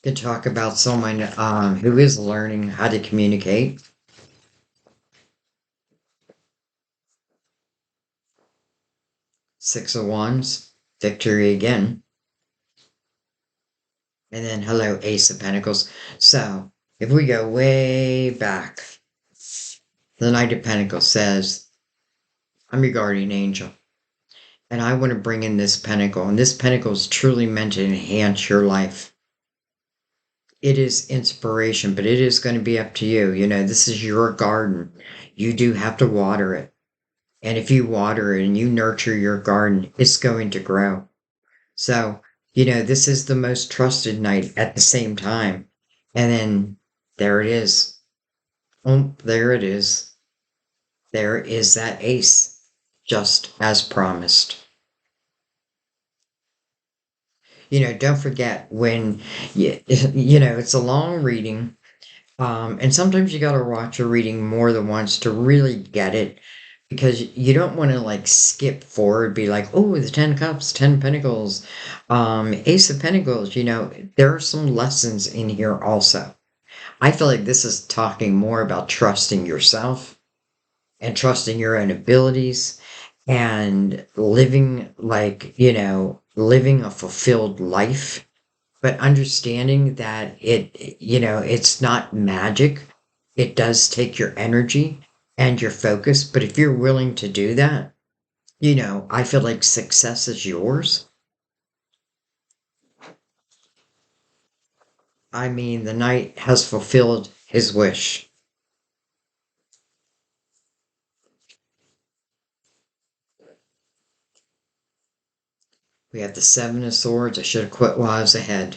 Could talk about someone who is learning how to communicate. Six of Wands, victory again. And then hello, Ace of Pentacles. So if we go way back, the Knight of Pentacles says, I'm your guardian angel. And I want to bring in this pentacle. And this pentacle is truly meant to enhance your life. It is inspiration, but it is going to be up to you. This is your garden. You do have to water it. And if you water it and you nurture your garden, it's going to grow. So, this is the most trusted knight at the same time. And then there it is. Oh, there it is. There is that ace. just as promised. Don't forget when it's a long reading. And sometimes you got to watch a reading more than once to really get it because you don't want to like skip forward, be like, oh, the 10 cups, 10 pentacles, ace of pentacles. There are some lessons in here also. I feel like this is talking more about trusting yourself and trusting your own abilities and living like, living a fulfilled life, but understanding that it's not magic. It does take your energy and your focus, but if you're willing to do that, I feel like success is yours. I mean, the knight has fulfilled his wish. We have the seven of swords. I should have quit while I was ahead.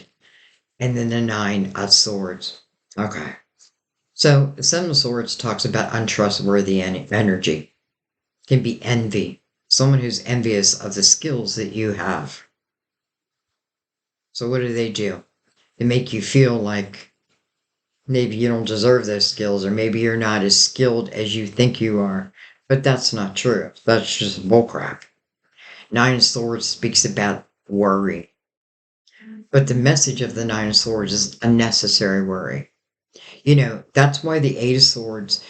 And then the nine of swords. Okay. So the seven of swords talks about untrustworthy energy. Can be envy. Someone who's envious of the skills that you have. So what do? They make you feel like maybe you don't deserve those skills, or maybe you're not as skilled as you think you are. But that's not true. That's just bullcrap. Nine of Swords speaks about worry. But the message of the Nine of Swords is unnecessary worry. That's why the Eight of Swords,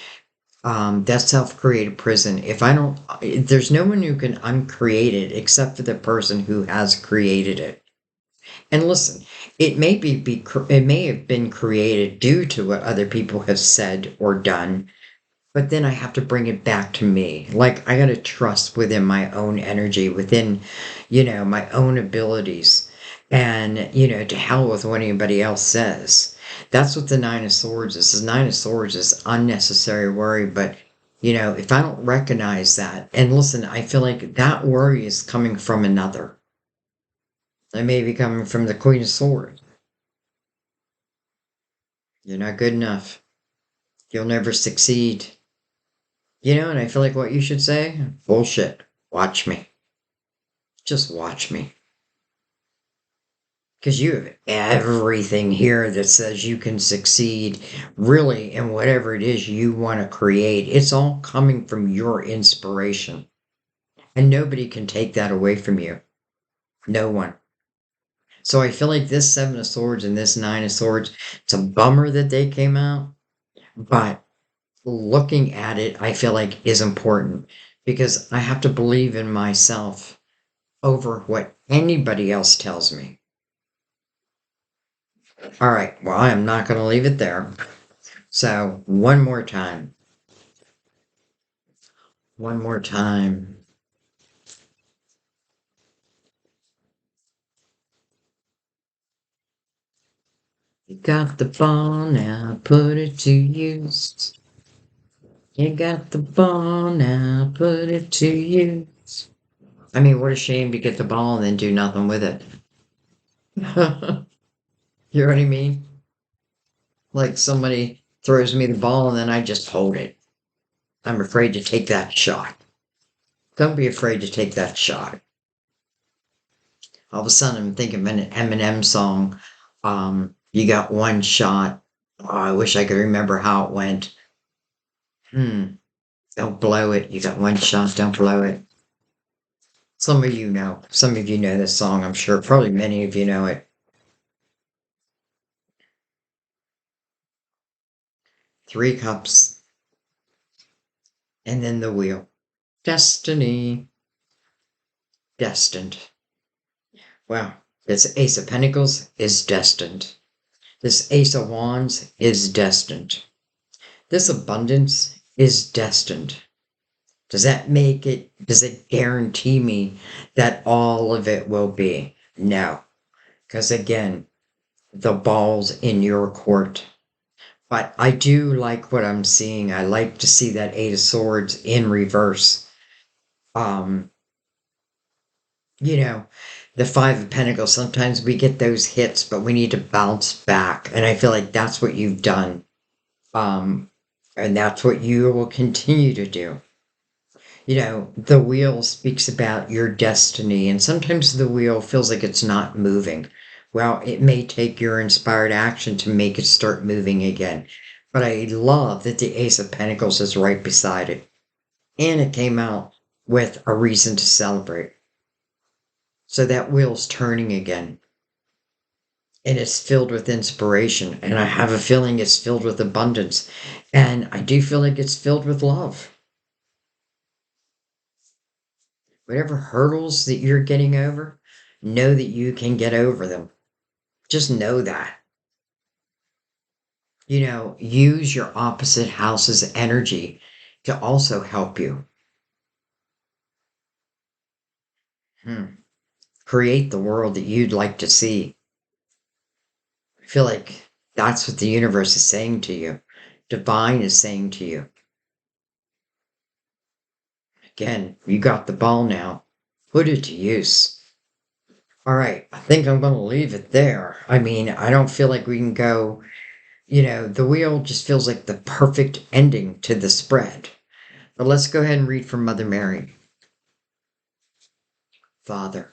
that self-created prison, there's no one who can uncreate it except for the person who has created it. And listen, it may have been created due to what other people have said or done, but then I have to bring it back to me. Like I got to trust within my own energy, within, my own abilities. And, to hell with what anybody else says. That's what the Nine of Swords is. The Nine of Swords is unnecessary worry, but if I don't recognize that, and listen, I feel like that worry is coming from another. It may be coming from the Queen of Swords. You're not good enough. You'll never succeed. And I feel like what you should say? Bullshit. Watch me. Just watch me. Because you have everything here that says you can succeed really in whatever it is you want to create. It's all coming from your inspiration. And nobody can take that away from you. No one. So I feel like this Seven of Swords and this Nine of Swords, it's a bummer that they came out. But looking at it, I feel like is important because I have to believe in myself over what anybody else tells me. All right, well, I am not going to leave it there. So, one more time. One more time. You got the ball now, put it to use. You got the ball now, put it to use. I mean, what a shame to get the ball and then do nothing with it. You know what I mean? Like somebody throws me the ball and then I just hold it. I'm afraid to take that shot. Don't be afraid to take that shot. All of a sudden, I'm thinking of an Eminem song. You got one shot. Oh, I wish I could remember how it went. Don't blow it. You got one shot. Don't blow it. Some of you know. Some of you know this song, I'm sure. Probably many of you know it. Three cups. And then the wheel. Destiny. Destined. Well, this Ace of Pentacles is destined. This Ace of Wands is destined. This abundance is destined. Does it guarantee me that all of it will be? No. Because again, the ball's in your court. But I do like what I'm seeing. I like to see that Eight of Swords in reverse. Um, you know, the Five of Pentacles, sometimes we get those hits, but we need to bounce back. And I feel like that's what you've done. And that's what you will continue to do. The wheel speaks about your destiny, and sometimes the wheel feels like it's not moving. Well, it may take your inspired action to make it start moving again. But I love that the Ace of Pentacles is right beside it. And it came out with a reason to celebrate. So that wheel's turning again. And it's filled with inspiration. And I have a feeling it's filled with abundance. And I do feel like it's filled with love. Whatever hurdles that you're getting over, know that you can get over them. Just know that. Use your opposite house's energy to also help you. Create the world that you'd like to see. I feel like that's what the universe is saying to you. Divine is saying to you. Again, you got the ball now. Put it to use. All right, I think I'm going to leave it there. I mean, I don't feel like we can go, the wheel just feels like the perfect ending to the spread. But let's go ahead and read from Mother Mary. Father,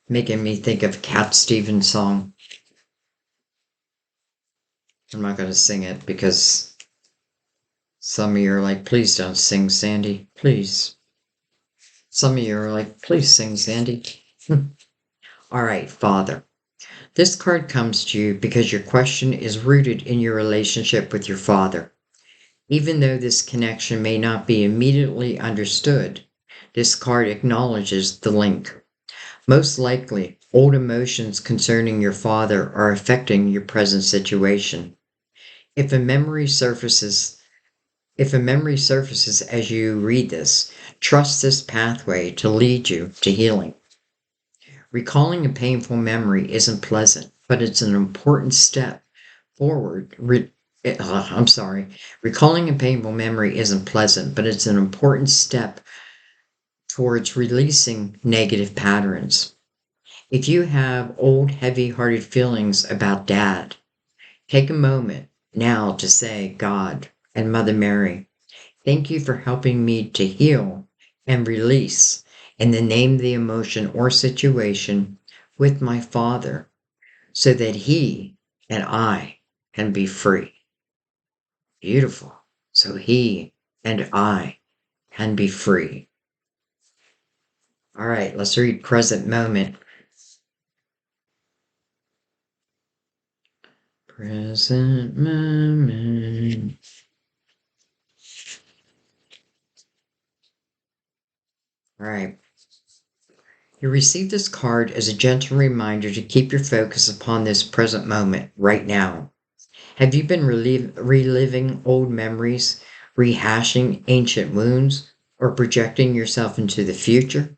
making me think of Cat Stevens' song. I'm not going to sing it because some of you are like, please don't sing, Sandy. Please. Some of you are like, please sing, Sandy. All right, Father. This card comes to you because your question is rooted in your relationship with your father. Even though this connection may not be immediately understood, this card acknowledges the link. Most likely, old emotions concerning your father are affecting your present situation. If a memory surfaces as you read this, trust this pathway to lead you to healing. Recalling a painful memory isn't pleasant, but it's an important step forward. Recalling a painful memory isn't pleasant, but it's an important step towards releasing negative patterns. If you have old, heavy-hearted feelings about Dad, take a moment now to say, God and Mother Mary, thank you for helping me to heal and release in the name of the emotion or situation with my father so that he and I can be free. Beautiful. So he and I can be free. All right, let's read present moment. Present moment. All right. You receive this card as a gentle reminder to keep your focus upon this present moment right now. Have you been reliving old memories, rehashing ancient wounds, or projecting yourself into the future?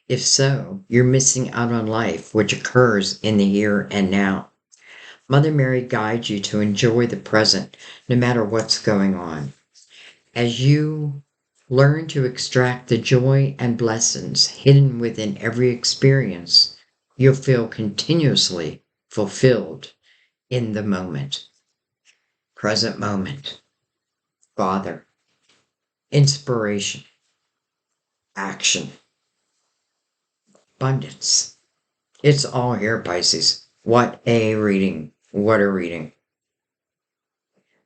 If so, you're missing out on life, which occurs in the here and now. Mother Mary guides you to enjoy the present, no matter what's going on. As you learn to extract the joy and blessings hidden within every experience, you'll feel continuously fulfilled in the moment. Present moment. Father. Inspiration. Action. Abundance. It's all here, Pisces. What a reading. What a reading.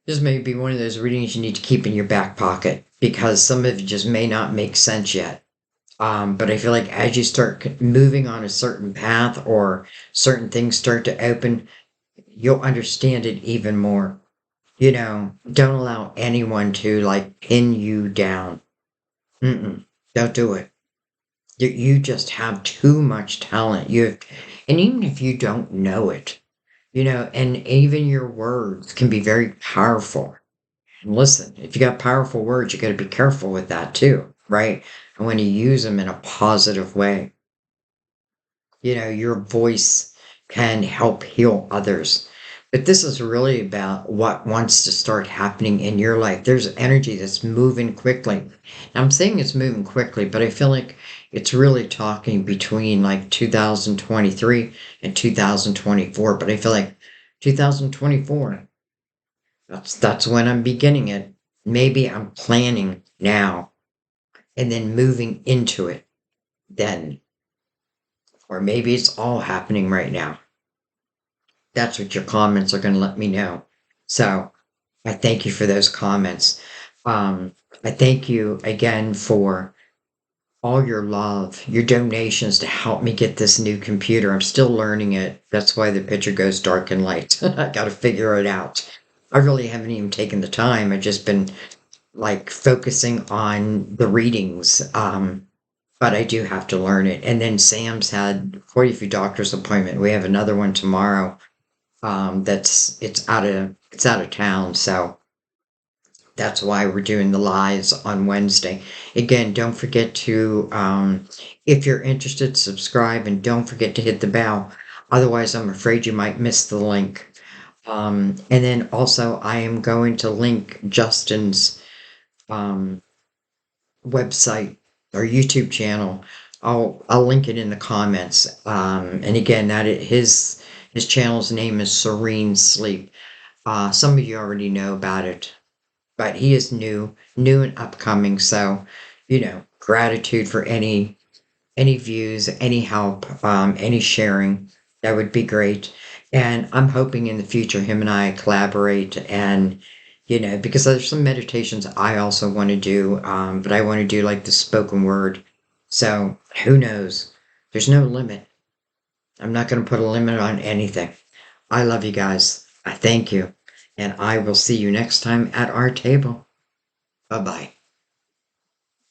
This may be one of those readings you need to keep in your back pocket because some of it just may not make sense yet. But I feel like as you start moving on a certain path or certain things start to open, you'll understand it even more. Don't allow anyone to like pin you down. Don't do it. You just have too much talent. And even if you don't know it, and even your words can be very powerful. And listen, if you got powerful words, you got to be careful with that too, right? And when you use them in a positive way, your voice can help heal others. But this is really about what wants to start happening in your life. There's energy that's moving quickly. Now, I'm saying it's moving quickly, but I feel like it's really talking between like 2023 and 2024. But I feel like 2024, that's when I'm beginning it. Maybe I'm planning now. and then moving into it then. Or maybe it's all happening right now. That's what your comments are going to let me know. So I thank you for those comments. I thank you again for all your love, your donations to help me get this new computer. I'm still learning it. That's why the picture goes dark and light. I got to figure it out. I really haven't even taken the time. I've just been like focusing on the readings. But I do have to learn it. And then Sam's had quite a few doctor's appointment. We have another one tomorrow. It's out of town, so that's why we're doing the lives on Wednesday. Again, don't forget to, if you're interested, subscribe and don't forget to hit the bell. Otherwise, I'm afraid you might miss the link. And then also, I am going to link Justin's um, website or YouTube channel. I'll link it in the comments. And again, his channel's name is Serene Sleep. Some of you already know about it, but he is new and upcoming. So, gratitude for any views, any help, any sharing. That would be great. And I'm hoping in the future him and I collaborate and because there's some meditations I also want to do, but I want to do like the spoken word. So who knows? There's no limit. I'm not going to put a limit on anything. I love you guys. I thank you. And I will see you next time at our table. Bye bye.